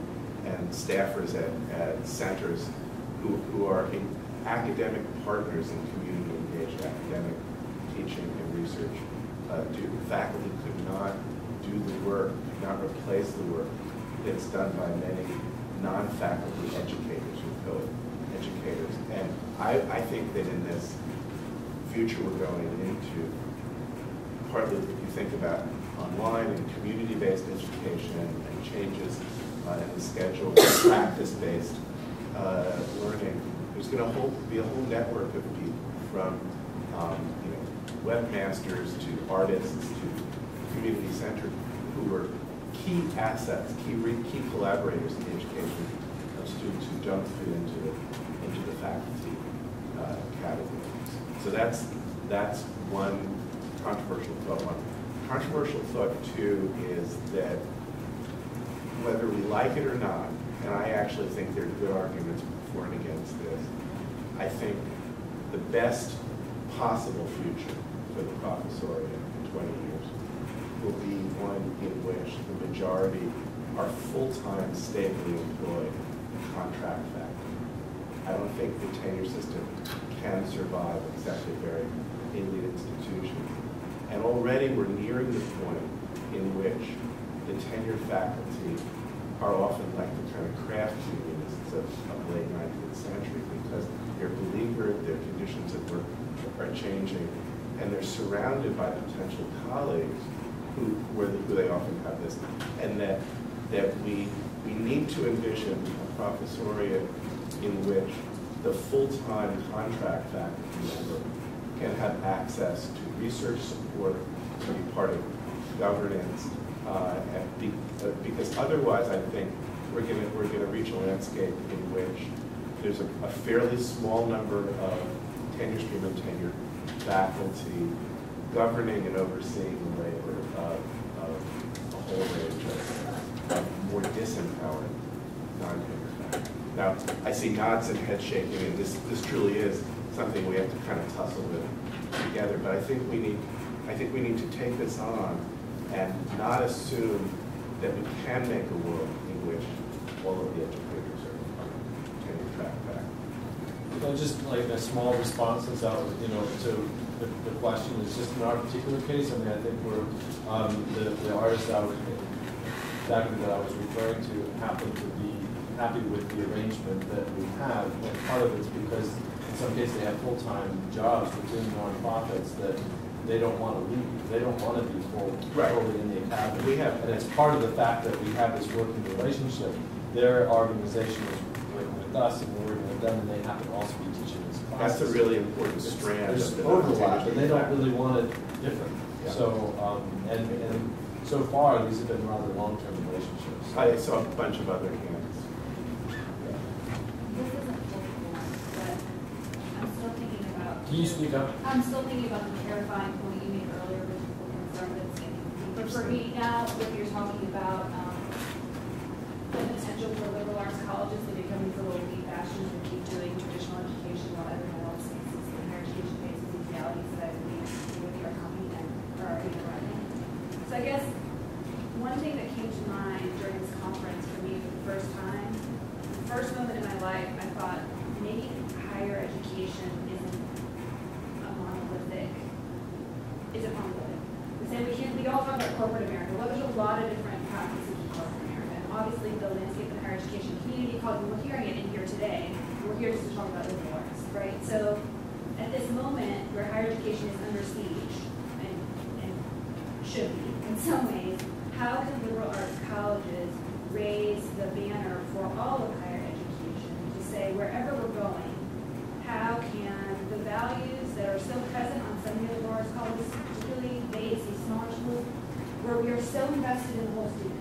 and staffers at centers who are academic partners in community-engaged academic teaching and research do. Faculty could not do the work, could not replace the work that's done by many non-faculty educators or co-educators. And I think that in this future we're going into, partly if you think about online and community-based education and changes in the schedule, practice-based learning, there's going to be a whole network of people from webmasters to artists to community centers who are key assets, key collaborators in the education of students who don't fit into the faculty category. So that's one controversial thought. One controversial thought too is that whether we like it or not, and I actually think there are good arguments for and against this, I think the best possible future for the professoriate in 20 years will be one in which the majority are full-time, stably employed contract faculty. I don't think the tenure system can survive except at very elite institutions. And already we're nearing the point in which the tenured faculty are often like the kind of craft unionists of the late 19th century, because they're beleaguered, their conditions of work are changing, and they're surrounded by potential colleagues who they often have this, and that we need to envision a professoriate in which the full-time contract faculty member can have access to research support, to be part of governance, because otherwise I think we're going to reach a landscape in which there's a fairly small number of tenure stream and tenured faculty governing and overseeing the labor of a whole range of more disempowered non-tenured faculty. Now, I see nods and head shaking, and this truly is something we have to kind of tussle with together. But I think we need to take this on and not assume that we can make a world in which all of the educators are tenure track faculty.
Well, just like a small response to the question is just in our particular case. I mean, I think we're the artists that I was referring to happen to be happy with the arrangement that we have, and part of it's because in some cases they have full-time jobs within nonprofits that they don't want to leave. They don't want to be fully in the academy. And it's part of the fact that we have this working relationship. Their organization is working with us, and we're working with them, and they happen to also be teaching this class.
That's a really important strand.
There's overlap, and they don't really want it different.
Yeah.
So, and so far, these have been rather long-term relationships.
I saw a bunch of other hands.
This isn't political, but I'm still thinking about.
Can you speak up?
I'm still thinking about the terrifying point you made earlier with people concerned that it's getting deeper for me now. When you're talking about the potential for liberal arts colleges to become these little elite bastions that keep doing traditional education while everyone else faces the higher education faces these realities that I believe with your company and are already running. So I guess one thing that came to mind during this conference for me for the first time, the first moment in my life, I thought maybe higher education isn't monolithic. We all talk about corporate America. Well, there's a lot of different practices in corporate America. And obviously the landscape of the higher education community, we're hearing it in here today. We're here just to talk about liberal arts, right? So at this moment where higher education is under siege and should be in some ways, how can liberal arts colleges raise the banner for all of higher education to say wherever we're going, how can the values that are so present on some of the liberal arts colleges, particularly these smaller schools, where we are so invested in the whole student.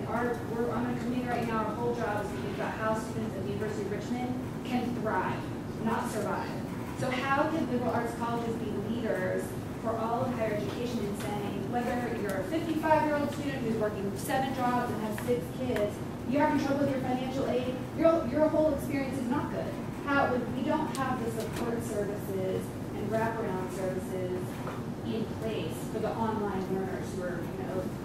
We're on a committee right now, our whole job is to think about how students at the University of Richmond can thrive, not survive. So how can liberal arts colleges be leaders for all of higher education in saying, whether you're a 55-year-old student who's working 7 jobs and has 6 kids, you're having trouble with your financial aid, your whole experience is not good. We don't have the support services and wraparound services in place for the online learners who are,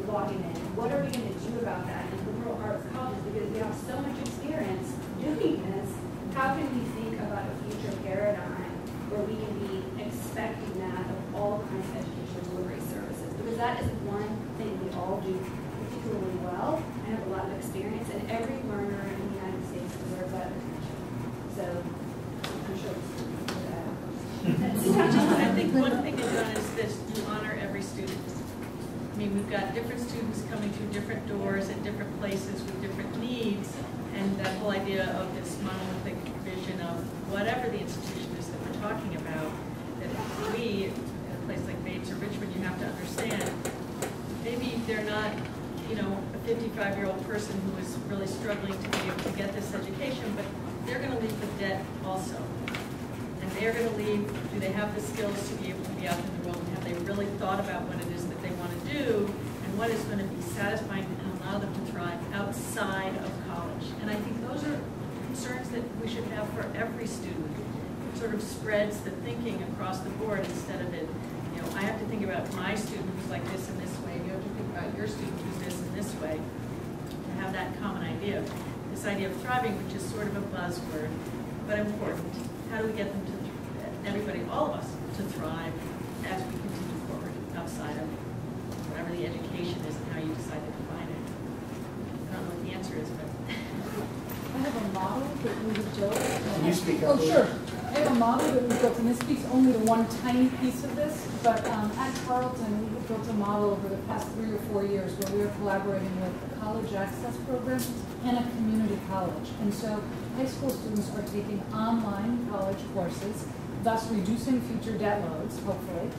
logging in. What are we going to do about that in liberal arts colleges? Because we have so much experience doing this. How can we think about a future paradigm where we can be expecting that of all kinds of educational delivery services? Because that is one thing we all do particularly well and have a lot of experience, and every learner in the United States deserves that attention. So I'm sure
I think one thing you've done is this: you honor every student. I mean, we've got different students coming through different doors at different places with different needs, and that whole idea of this monolithic vision of whatever the institution is that we're talking about, that we, in a place like Bates or Richmond, you have to understand, maybe they're not, a 55-year-old person who is really struggling to be able to get this education, but they're going to leave with debt also. And they're going to leave, do they have the skills to be able to be out in the world, and have they really thought about what it is that they want to do, and what is going to be satisfying and allow them to thrive outside of college? And I think those are concerns that we should have for every student. It sort of spreads the thinking across the board instead of it, I have to think about my student who's like this and this way, and you have to think about your student who's this and this way, to have that common idea. This idea of thriving, which is sort of a buzzword, but important. How do we get them to, everybody, all of us, to thrive as we continue forward outside of whatever the education is and how you decide to define it? I don't know what the answer is, but.
I have a model that we have built.
Can you speak up?
Oh, sure. I have a model that we built, and this speaks only to one tiny piece of this, but at Carleton, we built a model over the past 3 or 4 years where we are collaborating with the College Access Program and a community college. And so high school students are taking online college courses, thus reducing future debt loads, hopefully,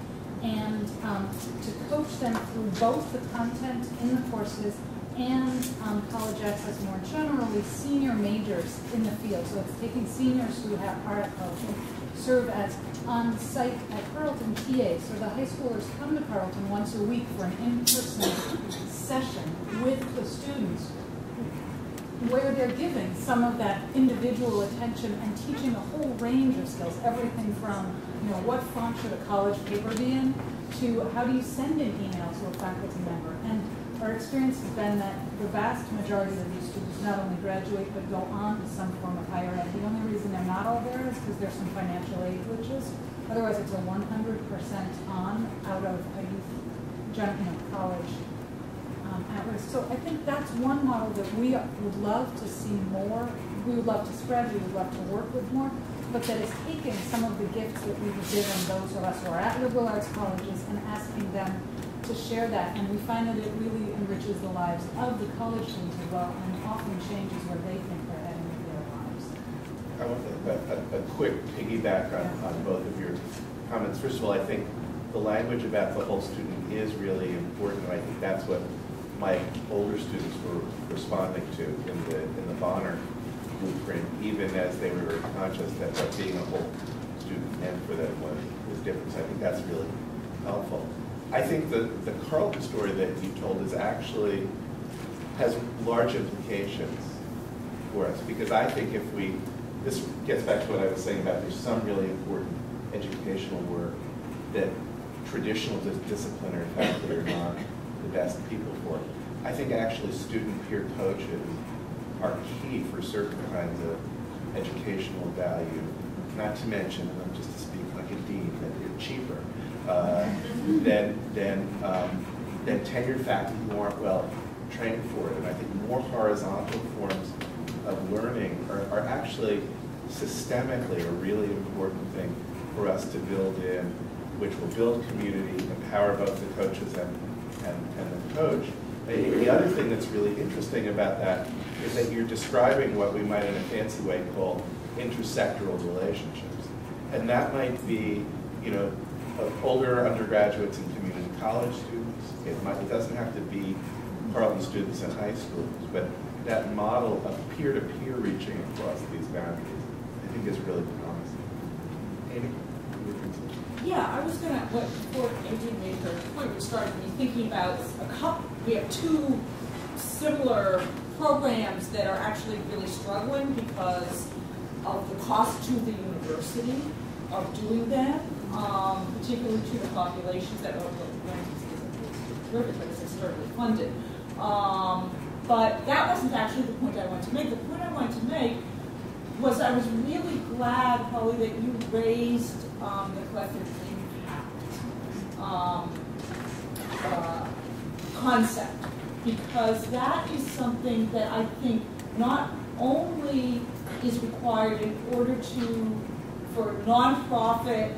and to coach them through both the content in the courses and college access more generally, senior majors in the field. So it's taking seniors who serve as on-site at Carleton TAs. So the high schoolers come to Carleton once a week for an in-person session with the students where they're giving some of that individual attention and teaching a whole range of skills, everything from, what font should a college paper be in, to how do you send an email to a faculty member. And our experience has been that the vast majority of these students not only graduate but go on to some form of higher ed. The only reason they're not all there is because there's some financial aid glitches. Otherwise, it's a 100% on out of a youth college at risk. So I think that's one model that we would love to see more. We would love to spread. We would love to work with more. But that is taking some of the gifts that we've given those of us who are at liberal arts colleges and asking them to share that, and we find that it really enriches the lives of the college students as well, and often changes where they think they're heading with their lives.
I want a quick piggyback on both of your comments. First of all, I think the language about the whole student is really important, and I think that's what my older students were responding to in the Bonner blueprint, even as they were conscious that what being a whole student meant for them was different. So I think that's really helpful. I think the Carleton story that you told has large implications for us, because I think this gets back to what I was saying about there's some really important educational work that traditional disciplinary faculty are not the best people for. I think actually student peer coaches are key for certain kinds of educational value, not to mention, and I'm just to speak like a dean, that they're cheaper than tenured faculty who aren't well trained for it. And I think more horizontal forms of learning are actually systemically a really important thing for us to build in, which will build community, empower both the coaches and the coach. The other thing that's really interesting about that is that you're describing what we might in a fancy way call intersectoral relationships. And that might be, of older undergraduates and community college students. It doesn't have to be Carleton students in high schools, but that model of peer-to-peer reaching across these boundaries, I think is really promising. Amy?
Yeah, I was going to, before Adrienne made her point, which started me thinking about we have two similar programs that are actually really struggling because of the cost to the university of doing that, particularly to the populations that are terrific, but it's externally funded. But that wasn't actually the point I wanted to make. The point I wanted to make was I was really glad, Holly, that you raised the collective impact concept, because that is something that I think not only is required in order for nonprofits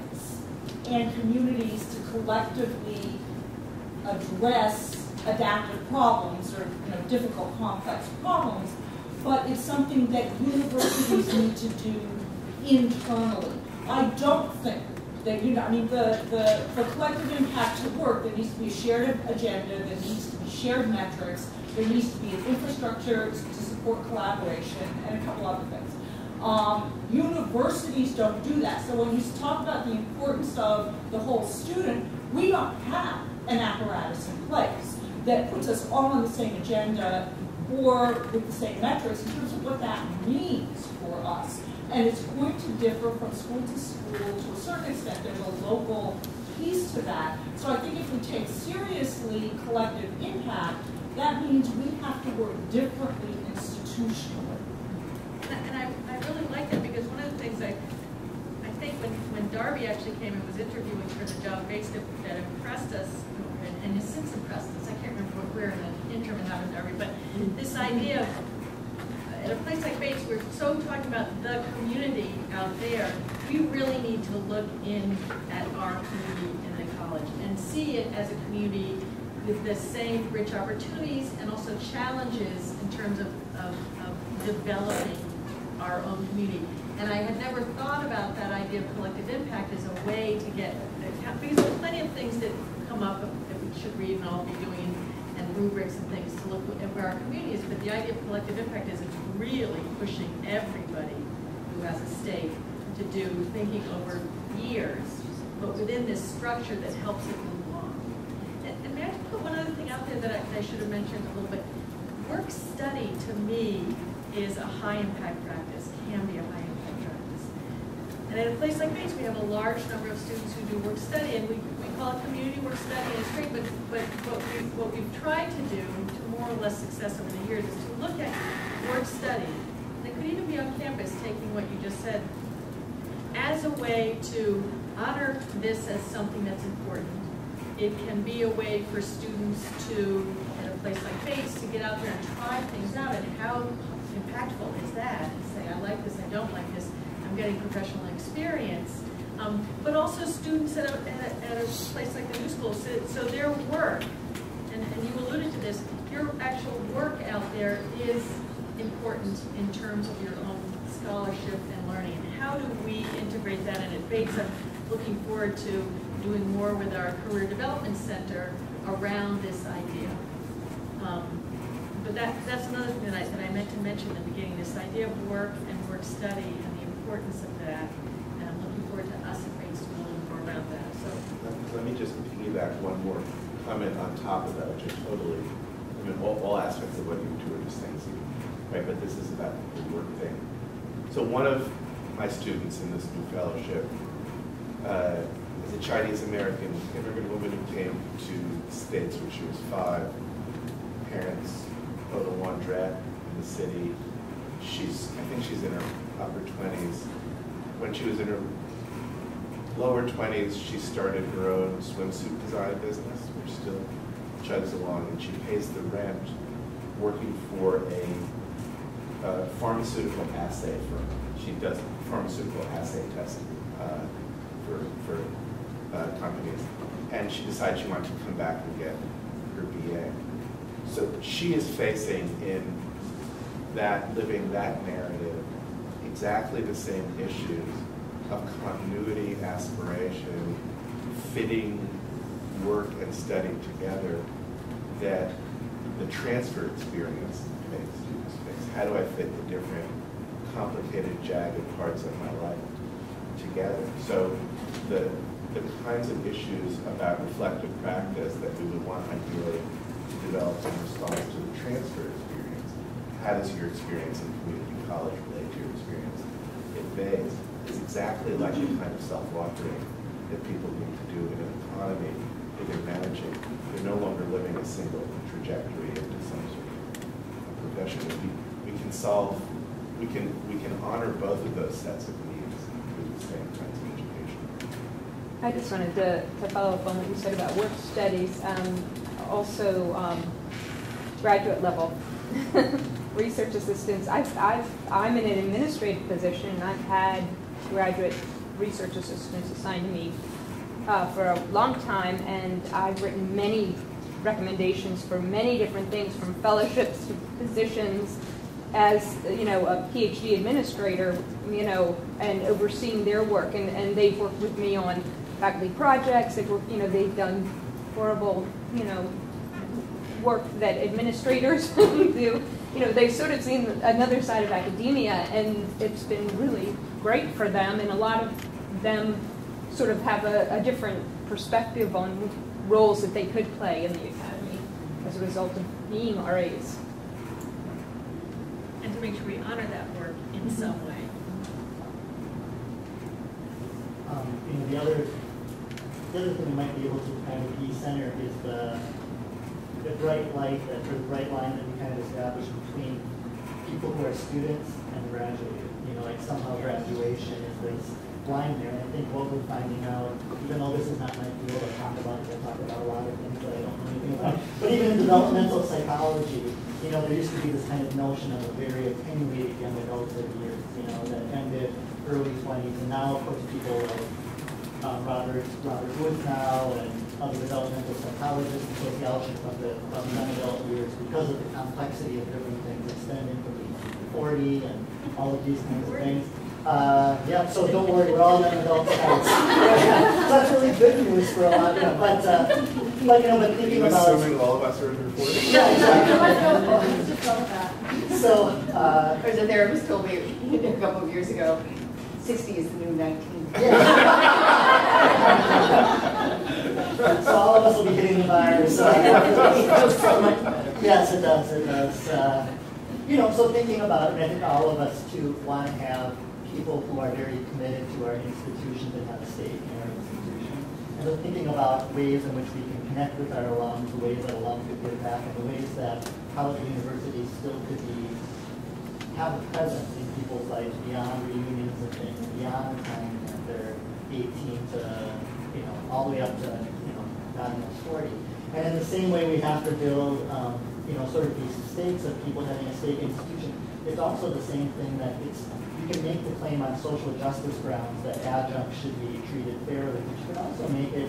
and communities to collectively address adaptive problems or difficult, complex problems, but it's something that universities need to do internally. I don't think that, the collective impact to work, there needs to be a shared agenda, there needs to be shared metrics, there needs to be an infrastructure to support collaboration, and a couple other things. Universities don't do that. So when you talk about the importance of the whole student, we don't have an apparatus in place that puts us all on the same agenda or with the same metrics in terms of what that means for us. And it's going to differ from school to school to a certain extent. There's a local piece to that. So I think if we take seriously collective impact, that means we have to work differently institutionally.
And I really like that, because one of the things I think when Darby actually came and was interviewing for the job, basically that impressed us, and has since impressed us, I can't remember what we're in the interim and having Darby, but this idea of, at a place like Bates where so talking about the community out there, we really need to look in at our community in the college and see it as a community with the same rich opportunities and also challenges in terms of developing our own community. And I had never thought about that idea of collective impact as a way to get, because there are plenty of things that come up that we should read and all be doing, and rubrics and things to look at where our community is, but the idea of collective impact is it's really pushing everybody who has a stake to do thinking over years, but within this structure that helps it move along. And may I just put one other thing out there that I should have mentioned a little bit? Work study, to me, is a high impact practice, can be a high impact practice. And at a place like Bates, we have a large number of students who do work study, and we call it community work study, and it's great, but what we've tried to do, to more or less success over the years, is to look at work study, that could even be on campus, taking what you just said, as a way to honor this as something that's important. It can be a way for students to, at a place like Bates, to get out there and try things out, and how impactful is that? And say, I like this, I don't like this, I'm getting professional experience. But also students at a place like the New School, so their work, and you alluded to this, your actual work out there is important in terms of your own scholarship and learning. And how do we integrate that? And at Bates, I'm looking forward to doing more with our Career Development Center around this idea. But that's another thing that I meant to mention in the beginning, this idea of work and work study and the importance of that. And I'm looking forward to us at Bates doing more around that. So
let me just piggyback one more comment on top of that, which I totally, I mean, all aspects of what you do are just things, right? But this is about the work thing. So one of my students in this new fellowship is a Chinese-American immigrant woman who came to the States when she was 5. Parents owned a laundrette in the city. I think she's in her upper 20s. When she was in her lower 20s, she started her own swimsuit design business, which still chugs along, and she pays the rent working for a pharmaceutical assay firm. She does pharmaceutical assay testing for companies, and she decided she wanted to come back and get her BA. So she is facing in that, living that narrative, exactly the same issues of continuity, aspiration, fitting work and study together that the transfer experience makes students face. How do I fit the different complicated, jagged parts of my life together? So the kinds of issues about reflective practice that we would want ideally to develop in response to the transfer experience. How does your experience in community college relate to your experience in Bates? Is exactly like the kind of self-authoring that people need to do in an economy that they're managing. They're no longer living a single trajectory into some sort of profession. We can solve, we can honor both of those sets of needs through the same kinds of education.
I just wanted to follow up on what you said about work studies. Also, graduate level research assistants. I'm in an administrative position, and I've had graduate research assistants assigned to me for a long time, and I've written many recommendations for many different things, from fellowships to positions as, a PhD administrator, and overseeing their work, and they've worked with me on faculty projects. They've worked, they've done horrible, work that administrators do. They've sort of seen another side of academia, and it's been really great for them, and a lot of them sort of have a different perspective on roles that they could play in the academy as a result of being RAs.
And to make sure we honor that work in some way.
The other thing we might be able to kind of de-center is the bright light, or the bright line that we kind of established between people who are students and graduated. Like somehow graduation is this line there. And I think what we're finding out, even though this is not my field to talk about, because I talk about a lot of things that I don't know anything about, but even in developmental psychology, you know, there used to be this kind of notion of a very attenuated young adulthood years, you know, that ended early 20s, and now, of course, people like Robert Woods now and other developmental psychologists and sociologists of the young adult years, because of the complexity of different things, extending from 40 and all of these kinds of things. Yeah, so don't worry, we're all young adults now. So that's really good news for a lot, you know, but you know, but thinking about...
assuming all of us are under 40?
Yeah, exactly. So,
There's a therapist told me a couple of years ago, 60 is the new 19.
yeah. Right, so all of us will be hitting the bars. Yes, it does, it does. You know, so thinking about it, I think all of us too want to have people who are very committed to our institutions and have a stake in our institution. And so thinking about ways in which we can connect with our alums, the ways that alums could give back, and the ways that college and universities still could have a presence in people's lives beyond reunions and things, beyond the time that they're 18 to, you know, all the way up to, you know, God knows 40. And in the same way we have to build, you know, sort of these stakes of people having a stake in institution. It's also the same thing that you can make the claim on social justice grounds that adjuncts should be treated fairly, but you can also make it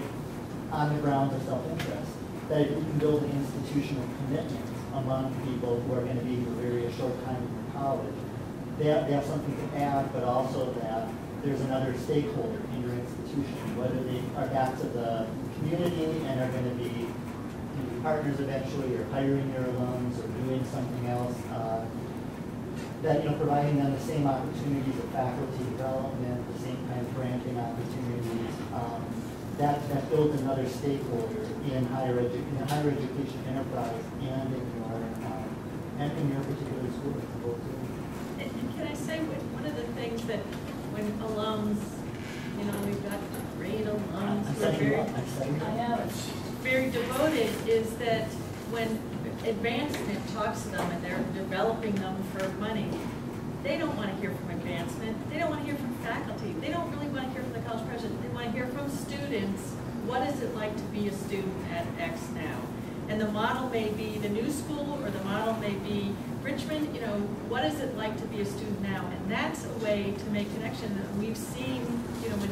on the grounds of self-interest. That if you can build an institutional commitment among people who are going to be for a very short time in college, they have something to add, but also that there's another stakeholder in your institution, whether they are back to the community and are going to be partners eventually, or hiring their alums, or doing something else, that, you know, providing them the same opportunities of faculty development, the same kind of granting opportunities, that builds another stakeholder in higher education enterprise and in your particular school.
And can I say, one of the things that when alums, you know, we've got great alums who are very devoted, is that when advancement talks to them and they're developing them for money, they don't want to hear from advancement. They don't want to hear from faculty. They don't really want to hear from the college president. They want to hear from students. What is it like to be a student at X now? And the model may be the new school, or the model may be Richmond. You know, what is it like to be a student now? And that's a way to make connection. We've seen, you know, when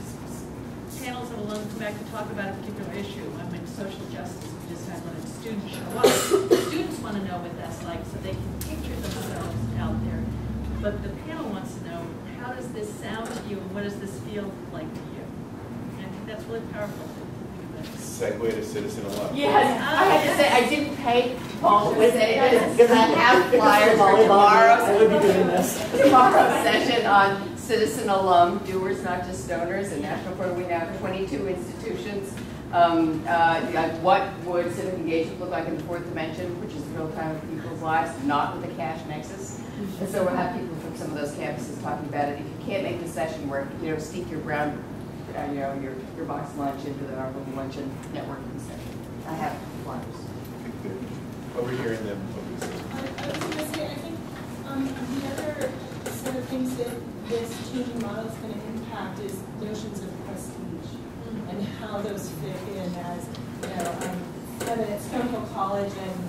panels of alums come back to talk about a particular issue. I mean, social justice, we just had one, and students show up. Students want to know what that's like so they can picture themselves out there. But the panel wants to know, how does this sound to you, and what does this feel like to you? And I think that's really powerful.
Segue to citizen alum.
Yes, I have to say, I didn't pay Paul to say this, because I have flyers for tomorrow's session on citizen alum, doers, not just donors, and National Program. We now have 22 institutions. What would civic engagement look like in the fourth dimension, which is real time of people's lives, not with the cash nexus? And so we'll have people from some of those campuses talking about it. If you can't make the session where, you know, sneak your brown, you know, your box lunch into our little luncheon networking session. I have flyers.
Over here in the
I was going to say, I think the other set of things that this changing model is going to impact is notions of prestige and how those fit in as, you know, I'm at Stonehill College, and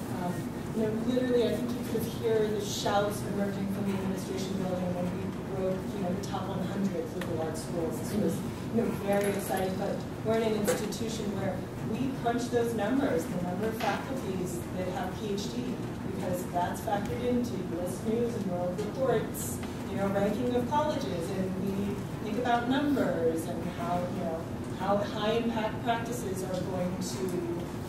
you know, literally I think you could hear the shouts emerging from the administration building when we wrote, you know, the top 100 liberal arts schools. This was, you know, very exciting, but we're in an institution where we punch those numbers, the number of faculties that have PhD, because that's factored into U.S. News and World Report's, you know, ranking of colleges, and we think about numbers and how, you know, how high impact practices are going to,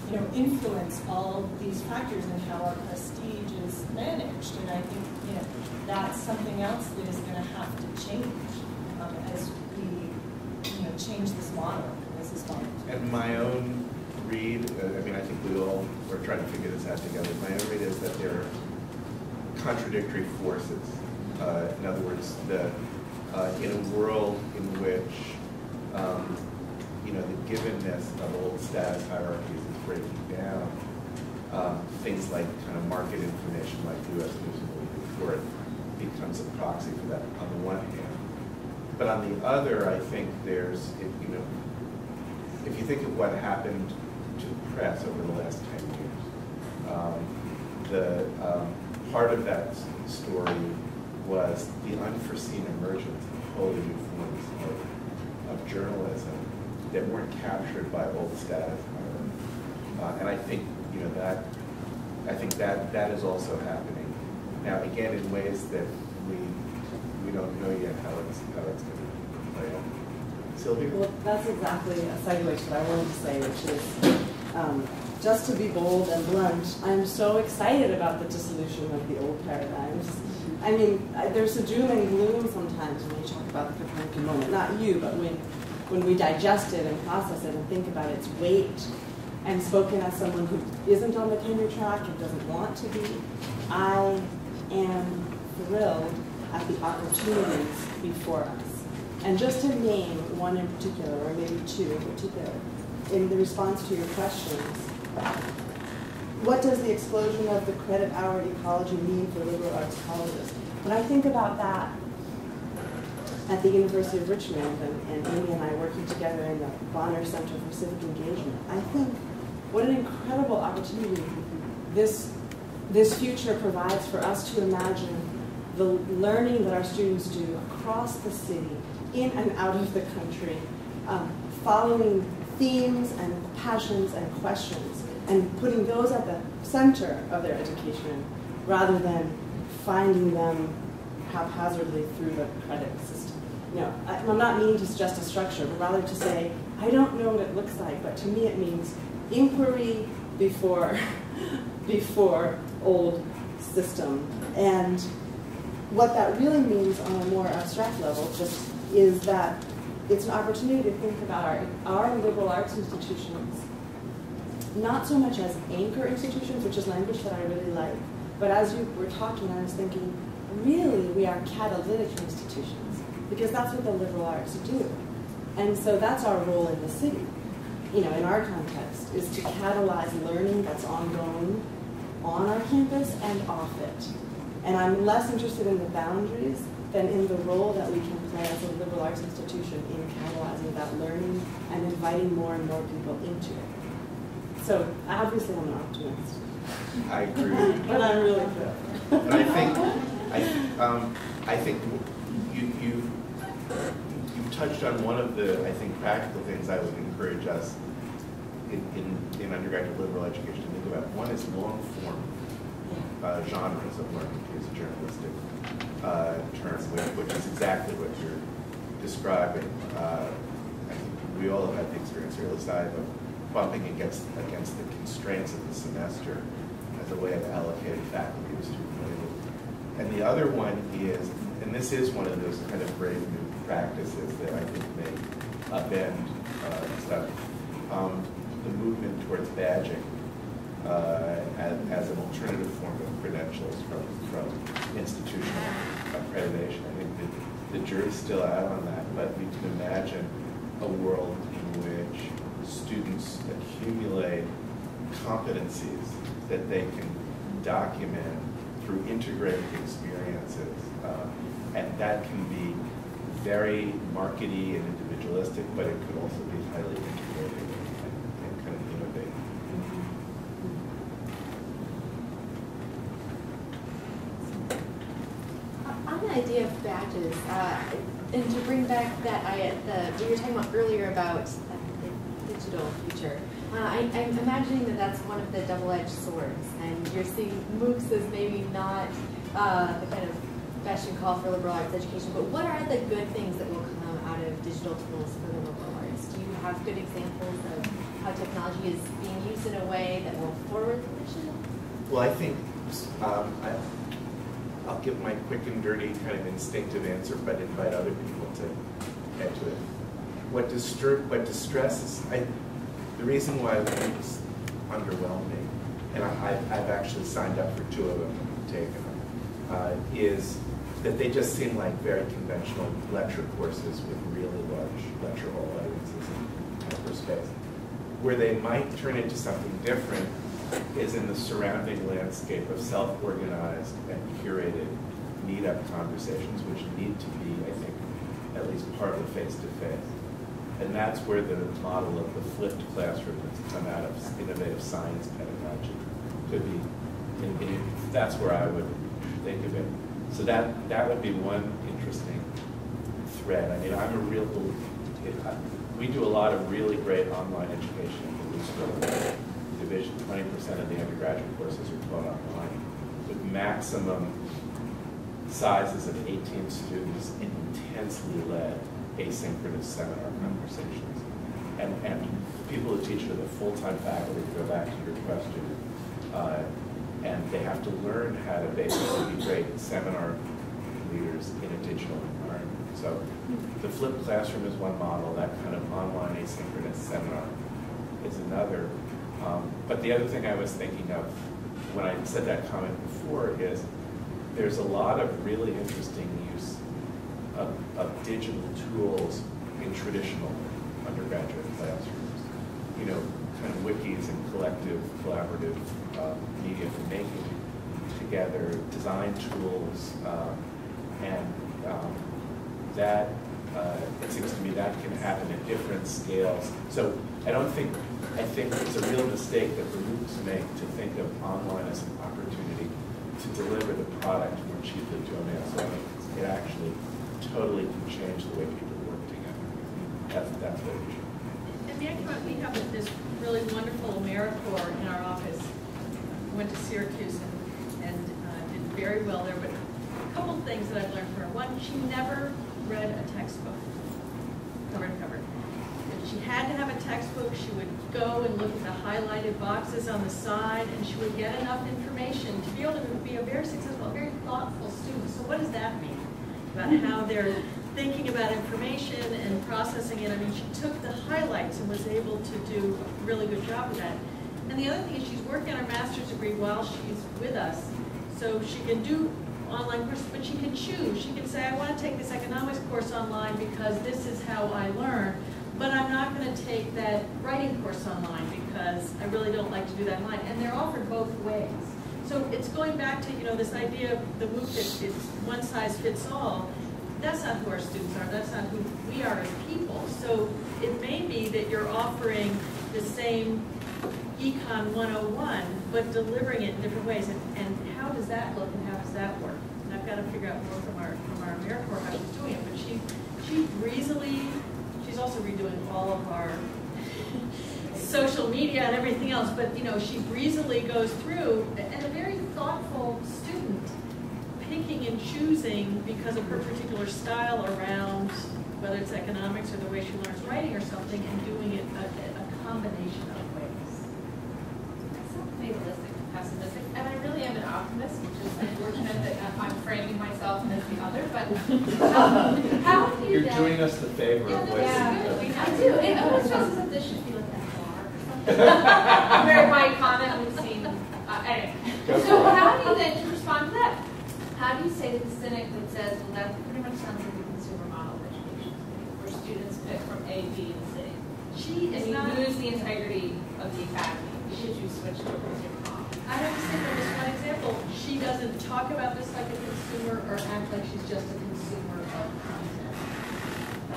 you know, influence all these factors and how our prestige is managed. And I think, you know, that's something else that is going to have to change as we, you know, change this model as this model.
And my own read, I mean, I think we all were trying to figure this out together. My own read is that there are contradictory forces. In other words, in a world in which you know, the givenness of old status hierarchies is breaking down, things like kind of market information like U.S. News and World Report becomes a proxy for that on the one hand. But on the other, I think there's, you know, if you think of what happened to the press over the last 10 years, the part of that story was the unforeseen emergence of whole new forms of journalism that weren't captured by old status. And I think that is also happening now. Again, in ways that we don't know yet how it's going to play out. Sylvia?
Well, that's exactly a segue to what I wanted to say, which is just to be bold and blunt, I'm so excited about the dissolution of the old paradigms. I mean, there's a doom and gloom sometimes when you talk about the Copernican moment. Not you, but when we digest it and process it and think about its weight, and spoken as someone who isn't on the tenure track and doesn't want to be, I am thrilled at the opportunities before us. And just to name one in particular, or maybe two in particular, in the response to your questions, what does the explosion of the credit hour ecology mean for liberal arts colleges? When I think about that at the University of Richmond, and Amy and I working together in the Bonner Center for Civic Engagement, I think what an incredible opportunity this future provides for us to imagine the learning that our students do across the city, in and out of the country, following themes and passions and questions, and putting those at the center of their education, rather than finding them haphazardly through the credit system. No, I'm not meaning to suggest a structure, but rather to say, I don't know what it looks like, but to me it means inquiry before old system. And what that really means on a more abstract level just is that it's an opportunity to think about our liberal arts institutions, not so much as anchor institutions, which is language that I really like, but as you were talking, I was thinking, really, we are catalytic institutions, because that's what the liberal arts do. And so that's our role in the city, in our context, is to catalyze learning that's ongoing on our campus and off it. And I'm less interested in the boundaries than in the role that we can play as a liberal arts institution in catalyzing that learning and inviting more and more people into it. So obviously I'm an optimist.
I agree.
But I'm really good.
But I think you touched on one of the, I think, practical things I would encourage us in undergraduate liberal education to think about. One is long form genres of learning, to use a journalistic term, which is exactly what you're describing. I think we all have had the experience here, at least I have, of bumping against the constraints of the semester as a way of allocating faculty to student labor. And the other one is, and this is one of those kind of brave new practices that I think may upend stuff, the movement towards badging as an alternative form of credentials from institutional accreditation. I think the jury's still out on that, but we can imagine a world in which students accumulate competencies that they can document through integrated experiences. And that can be very markety and individualistic, but it could also be highly integrated and kind of innovative.
On the idea of badges, and to bring back that we were talking about earlier about the digital future, I'm imagining that that's one of the double-edged swords, and you're seeing MOOCs as maybe not the kind of best and call for liberal arts education, but what are the good things that will come out of digital tools for the liberal arts? Do you have good examples of how technology is being used in a way that will forward the mission?
Well, I think I'll give my quick and dirty kind of instinctive answer, but invite other people to add to it. What distresses, the reason why it's underwhelming, and I've actually signed up for 2 of them and taken them, is that they just seem like very conventional lecture courses with really large lecture hall audiences and hyperspace. Where they might turn into something different is in the surrounding landscape of self-organized and curated meetup conversations, which need to be, I think, at least partly face-to-face. And that's where the model of the flipped classroom that's come out of innovative science pedagogy could be. That's where I would think of it. So that would be one interesting thread. I mean, I'm a real believer. We do a lot of really great online education in the Louisville division. 20% of the undergraduate courses are taught online with maximum sizes of 18 students in intensely led asynchronous seminar conversations. And people who teach are the full-time faculty, to go back to your question, and they have to learn how to basically be great seminar leaders in a digital environment. So the flipped classroom is one model, that kind of online asynchronous seminar is another. But the other thing I was thinking of when I said that comment before is there's a lot of really interesting use of digital tools in traditional undergraduate classrooms. You know, kind of wikis and collective, collaborative media for making together, design tools, and that, it seems to me that can happen at different scales. So I think it's a real mistake that the MOOCs make to think of online as an opportunity to deliver the product more cheaply to a man. So I think it actually totally can change the way people work together. That's what we should.
And we have this really wonderful AmeriCorps in our office. Went to Syracuse and did very well there, but a couple things that I've learned from her. One, she never read a textbook, cover to cover. If she had to have a textbook, she would go and look at the highlighted boxes on the side, and she would get enough information to be able to be a very successful, very thoughtful student. So what does that mean about how they're thinking about information and processing it? I mean, she took the highlights and was able to do a really good job with that. And the other thing is she's working on her master's degree while she's with us. So she can do online courses, but she can choose. She can say, I want to take this economics course online because this is how I learn, but I'm not going to take that writing course online because I really don't like to do that online. And they're offered both ways. So it's going back to, you know, this idea of the MOOC that it's one size fits all. That's not who our students are. That's not who we are as people. So it may be that you're offering the same Econ 101, but delivering it in different ways. And how does that look and how does that work? And I've got to figure out more from our AmeriCorps how she's doing it. But she breezily, she's also redoing all of our social media and everything else. But you know, she breezily goes through, and a very thoughtful student, picking and choosing because of her particular style around whether it's economics or the way she learns writing or something, and doing it a combination of ways.
Fatalistic and pessimistic, and I really am an optimist, which is unfortunate that I'm framing myself as the other, but how do you
You're doing us the favor of wasting
I do. It almost feels as if this should be like that bar or something. Where my comment would seem, anyway. So how do you then, to respond to that, how do you say to the cynic that says, well, that pretty much sounds like a consumer model of education, where students pick from A, B, and C? And you lose the integrity of the academy because you switch to a consumer model.
I have to say, from this one example, she doesn't talk about this like a consumer or act like she's just a consumer of content.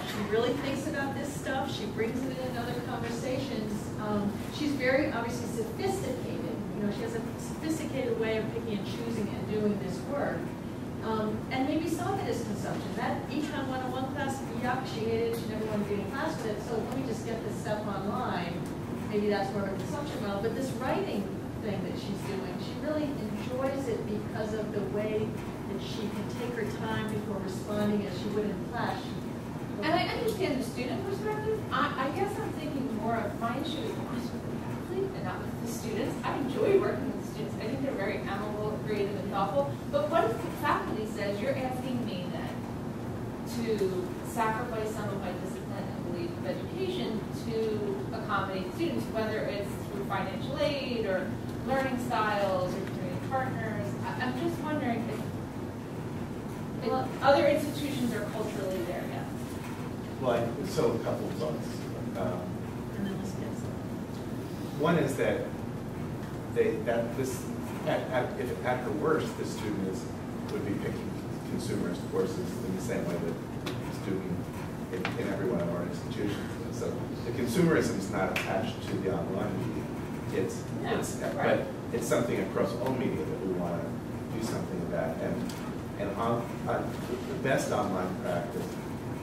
She really thinks about this stuff. She brings it in other conversations. She's very obviously sophisticated. You know, she has a sophisticated way of picking and choosing and doing this work. And maybe some of it is consumption. That Econ 101 class, yuck, she hated it. She never wanted to be in class with it. So let me just get this stuff online. Maybe that's more of a consumption model. But this writing thing that she's doing, she really enjoys it because of the way that she can take her time before responding as she would in class.
And I understand the student perspective. I guess I'm thinking more of my issue is more with the faculty and not with the students. I enjoy working with the students. I think they're very amenable, creative, and thoughtful. But what if the faculty says, you're asking me then to sacrifice some of my discipline and belief of education to accommodate students, whether it's through financial aid or learning styles or community partners? I'm just wondering if other institutions are culturally there yet.
Well, so a couple of thoughts.
And then let's get some.
One is that at her worst, the student would be picking consumers courses in the same way that the student in every one of our institutions is. So the consumerism is not attached to the online media. But it's something across all media that we want to do do something about it. And the best online practice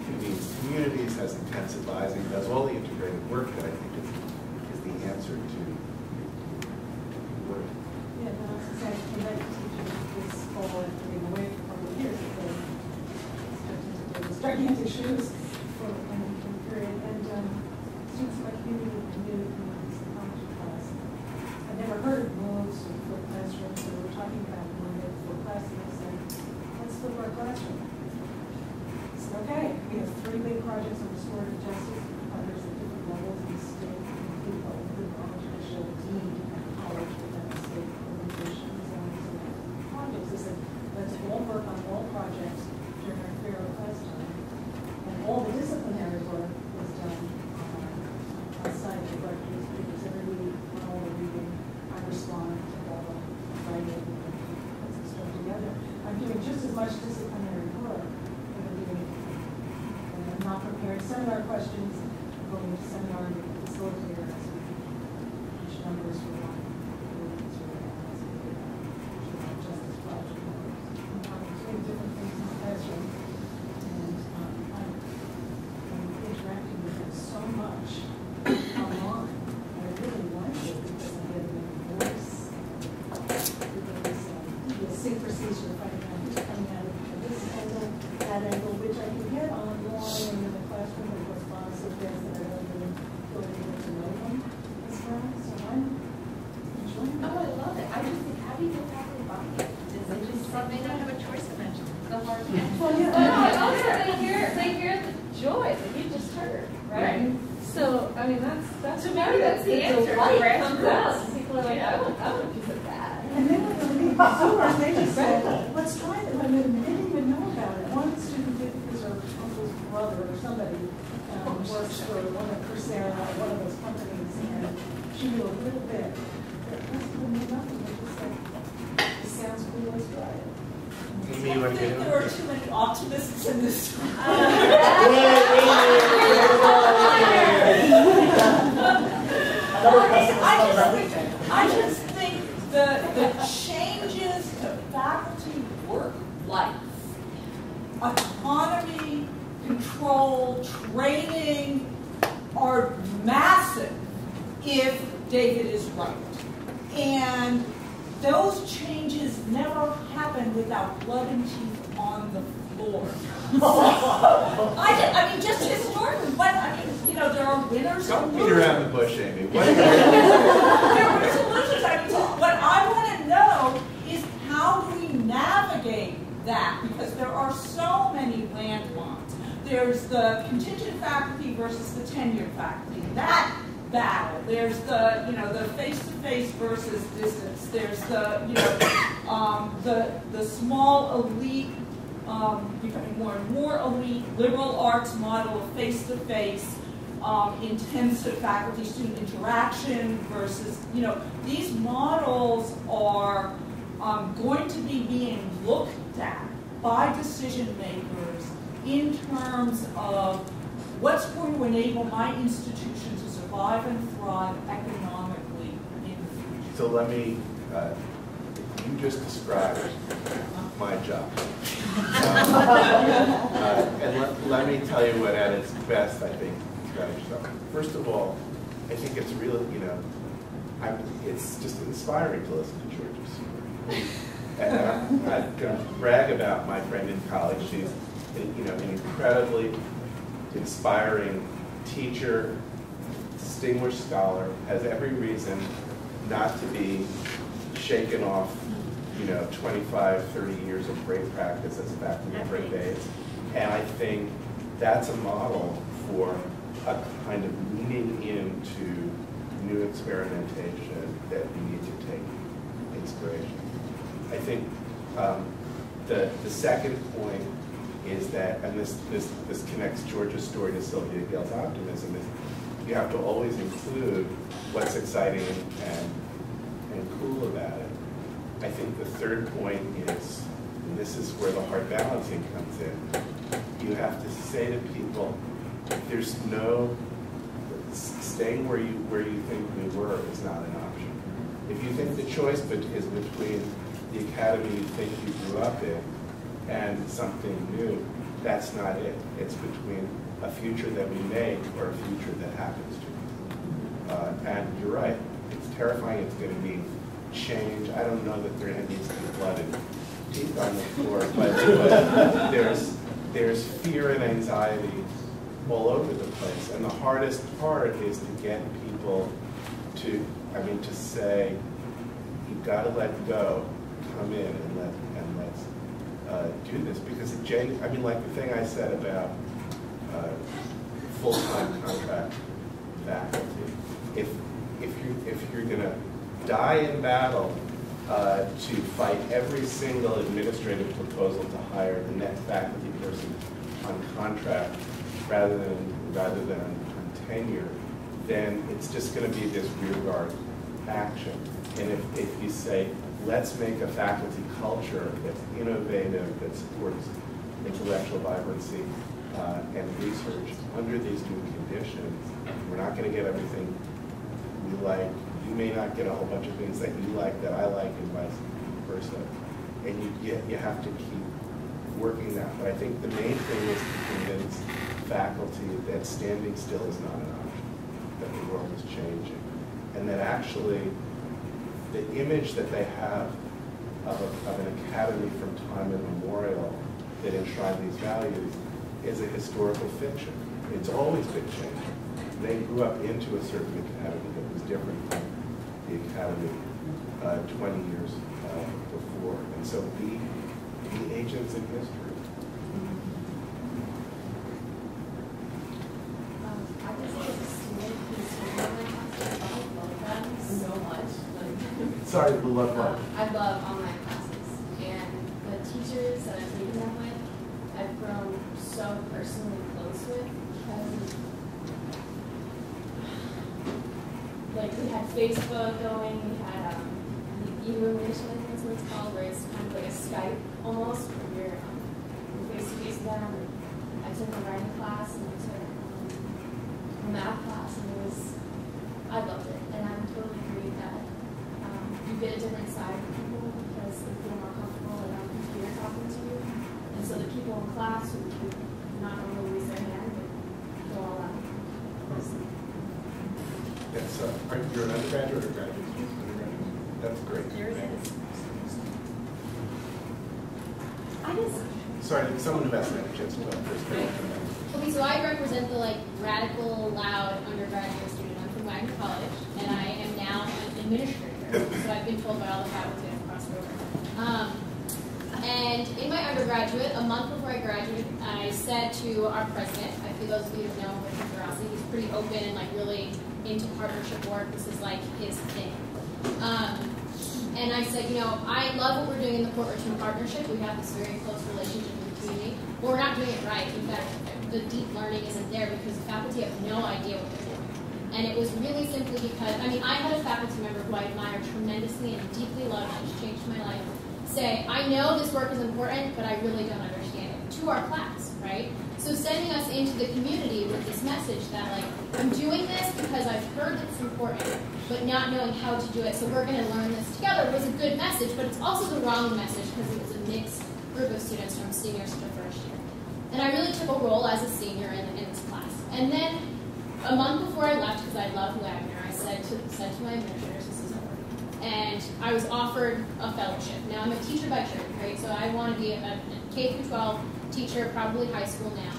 convenes communities, has intensive advising, does all the integrated work that I think is the answer to work.
Yeah, no, I was going to say, I'd like to teach this fall and getting away for a couple of years because it's gigantic shoes for an period. And students in my community knew the psychology class. I'd never heard of moves or flip classrooms, so we were talking about one day before class, and I said, let's flip our classroom. I said, okay, we have 3 big projects on restorative justice, partners at different levels in the state, and people with knowledge to show dean at college within the state organizations and projects. I said, let's all work on all projects during our fair class time. And all the disciplinary work was done outside the lectures because every week when all the reading, I respond to all the writing and put some stuff together. I'm doing just as much disciplinary work that I'm doing, and I'm not preparing seminar questions, I'm going to seminar and facilitator as we teach numbers for one, justice project numbers. Doing different things in the classroom. And I'm interacting with them so much online. I really like it because I get a voice. There's idiosyncrasies for finding out who's coming out of this angle, that angle, which I can get online and in the classroom and respond so fast that I don't really feel able to know them as well. So I'm enjoying it.
Oh, I love it. I just think, how do you get faculty buy-in? Is it just something
They don't have a choice to mention.
the hard?
Well, yeah.
But also they hear the joy that you just heard, right? So, I mean, that's
To me, that's the answer.
Light
Grassroots.
comes out. People are like, I want a piece of that.
And then when we were consumers, they just said, let's try it. I mean, they didn't even know about it. One student did because her uncle's brother or somebody works for one of Coursera, one of those companies, and she knew a little bit. But most people knew nothing. They just said, this sounds cool, let's try it.
Amy, you want to get in?
There are too many optimists in this room. I just think the changes to faculty work life, autonomy, control, training are massive if David is right. And those changes never happen without blood and teeth on the floor. I mean, just historically, there are winners
Don't
and
beat
losers.
around the bush, Amy. What
There are winners and losers. I mean, what I want to know is how do we navigate that? Because there are so many landmines. There's the contingent faculty versus the tenured faculty. That battle. There's the face-to-face versus distance. There's the small elite becoming more and more elite liberal arts model of face-to-face intensive faculty-student interaction versus these models are going to be being looked at by decision makers in terms of what's going to enable my institution to survive and thrive economically in the future.
So let me, you just described my job. And let me tell you what at its best, I think, describes yourself. First of all, I think it's really, it's just inspiring to listen to Georgia Stewart. And I'm going to brag about my friend in college. She's an incredibly inspiring teacher, distinguished scholar, has every reason not to be shaken off 25, 30 years of great practice as a faculty of great days. And I think that's a model for a kind of leaning into new experimentation that we need to take inspiration. I think the second point is that, and this connects Georgia's story to Sylvia Gale's optimism, is you have to always include what's exciting and cool about it. I think the third point is, and this is where the hard balancing comes in, you have to say to people, there's no, staying where you think we were is not an option. If you think the choice is between the academy you think you grew up in and something new, that's not it. It's between a future that we make or a future that happens to us. And you're right, it's terrifying. It's going to be change. I don't know that there needs to be blood and teeth on the floor, but there's fear and anxiety all over the place. And the hardest part is to get people to say, you've got to let go, come in and let's do this. Because like the thing I said about full-time contract faculty, if you're going to die in battle to fight every single administrative proposal to hire the next faculty person on contract rather than on tenure, then it's just going to be this rearguard action. And if you say, let's make a faculty culture that's innovative, that supports intellectual vibrancy and research under these new conditions, we're not going to get everything we like. You may not get a whole bunch of things that you like that I like, and vice versa. And you have to keep working that. But I think the main thing is to convince faculty that standing still is not an option, that the world is changing, and that actually the image that they have of an academy from time immemorial that enshrined these values is a historical fiction. It's always been changing. They grew up into a certain academy that was different from the academy 20 years before. And so be agents in history.
I just as a student who's online classes, I love them so much.
Sorry, who love what?
I love online classes, and the teachers that I've taken them with, I've grown so personally close with because like we had Facebook going, we had e-illumination, I think that's what it's called, where it's kind of like a Skype almost, where you're face-to-face with them. I took a writing class and I took a math class, and I loved it, and I totally agree that you get a different side of people because they feel more comfortable around the computer talking to you, and so the people in class who not normally raise their hand would go all out.
Yes, you're an undergraduate or graduate student? Undergraduate. That's great.
Yours is.
Sorry, someone who hasn't had a chance to talk first.
Okay, so I represent the radical, loud undergraduate student. I'm from Wagner College, and I am now an administrator. So I've been told by all the faculty I've crossed over. And in my undergraduate, a month before I graduated, I said to our president, for those of you who know Richard Rossi, he's pretty open and really into partnership work. This is his thing. And I said, I love what we're doing in the Port Richmond Partnership. We have this very close relationship with the community, but we're not doing it right. In fact, the deep learning isn't there because the faculty have no idea what they're doing. And it was really simply because, I had a faculty member who I admire tremendously and deeply loved, and she's changed my life, say, I know this work is important, but I really don't understand it, to our class, right? So sending us into the community with this message that, I'm doing this because I've heard it's important, but not knowing how to do it, so we're going to learn this together, was a good message, but it's also the wrong message because it was a mixed group of students from seniors to first year. And I really took a role as a senior in this class. And then, a month before I left, because I love Wagner, I said to my administrators, this isn't working. And I was offered a fellowship. Now, I'm a teacher by trade, right? So I want to be a K-12 teacher, probably high school now.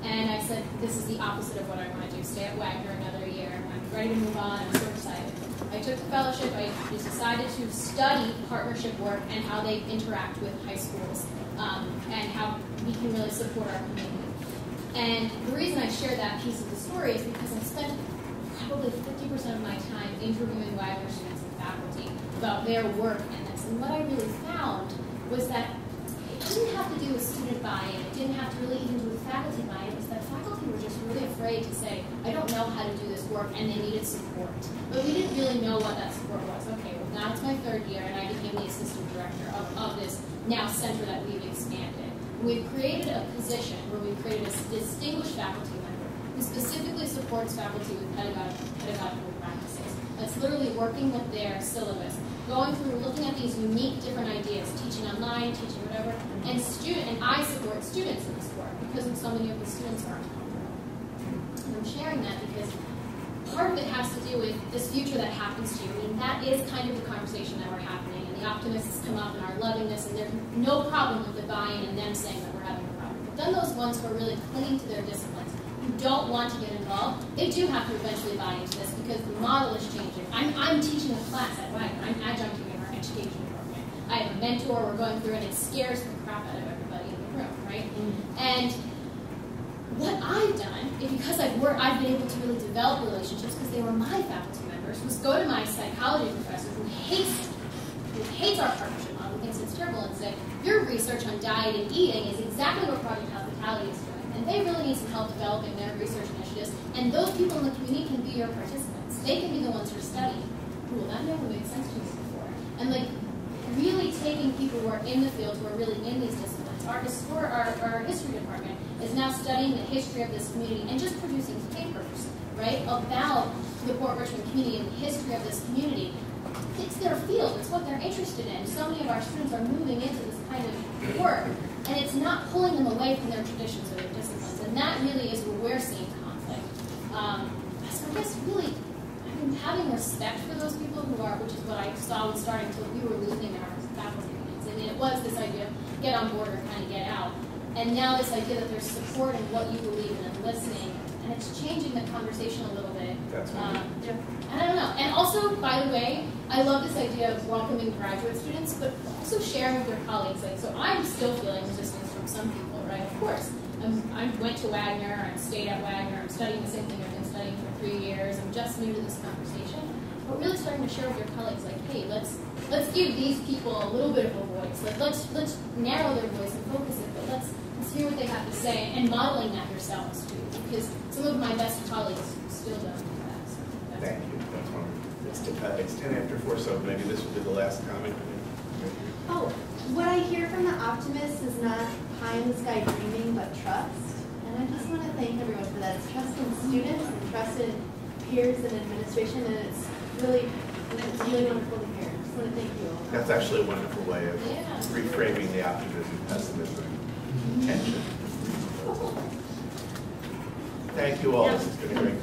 And I said, this is the opposite of what I want to do, stay at Wagner another year. I'm ready to move on, I'm so excited. I took the fellowship, I just decided to study partnership work and how they interact with high schools, and how we can really support our community. And the reason I shared that piece of the story is because I spent probably 50% of my time interviewing Wagner students and faculty about their work in this. And what I really found was that it didn't have to do with student buy-in. It didn't have to really even do with faculty buy-in. It was that faculty were just really afraid to say, I don't know how to do this work, and they needed support. But we didn't really know what that support was. Okay, well, now it's my third year, and I became the assistant director of this now center that we've expanded. We've created a position where we've created a distinguished faculty member who specifically supports faculty with pedagogical practices. That's literally working with their syllabus, going through, looking at these unique different ideas, teaching online, teaching whatever, and I support students in this work because so many of the students aren't comfortable. And I'm sharing that because part of it has to do with this future that happens to you. I mean, that is kind of the conversation that we're happening, and the optimists come up and are loving this, and there's no problem with the buy-in and them saying that we're having a problem. But then those ones who are really clinging to their disciplines, who don't want to get involved, they do have to eventually buy into this because the model is changing. I'm teaching a class at Wagner. I'm adjuncting in our education department. I have a mentor we're going through, and it scares the crap out of everybody in the room, right? And what I've done, because I've been able to really develop relationships because they were my faculty members, was go to my psychology professor who hates our partnership model, who thinks it's terrible, and say, your research on diet and eating is exactly what Project Hospitality is doing, and they really need some help developing their research initiatives, and those people in the community can be your participants. They can be the ones who are studying. Cool, that never made sense to me before. And like, really taking people who are in the field, who are really in these disciplines. Our history department is now studying the history of this community and just producing papers, right, about the Port Richmond community and the history of this community. It's their field, it's what they're interested in. So many of our students are moving into this kind of work, and it's not pulling them away from their traditions or their disciplines, and that really is where we're seeing conflict. So I guess really, having respect for those people who are, which is what I saw was starting to, we were losing our faculty meetings, and it was this idea of get on board or kind of get out. And now this idea that there's support in what you believe in and listening, and it's changing the conversation a little bit.
That's
and I don't know. And also, by the way, I love this idea of welcoming graduate students, but also sharing with your colleagues. Like, so I'm still feeling resistance from some people, right? Of course. I went to Wagner, I stayed at Wagner, I'm studying the same thing I've been studying for 3 years, I'm just new to this conversation. But really starting to share with your colleagues, like, hey, let's give these people a little bit of a voice. Like, let's narrow their voice and focus it, but let's hear what they have to say, and modeling that yourselves too, because some of my best colleagues still don't do that. So
thank you. That's wonderful. It's 10 after 4, so maybe this will be the last comment.
Oh, what I hear from the optimists is not pie in the sky dreaming, but trust. And I just want to thank everyone for that. It's trust in students and trust in peers and administration, and it's really wonderful to hear. I just want to thank you all.
That's actually a wonderful way of reframing the optimism, pessimism, tension. Thank you all. This has been a great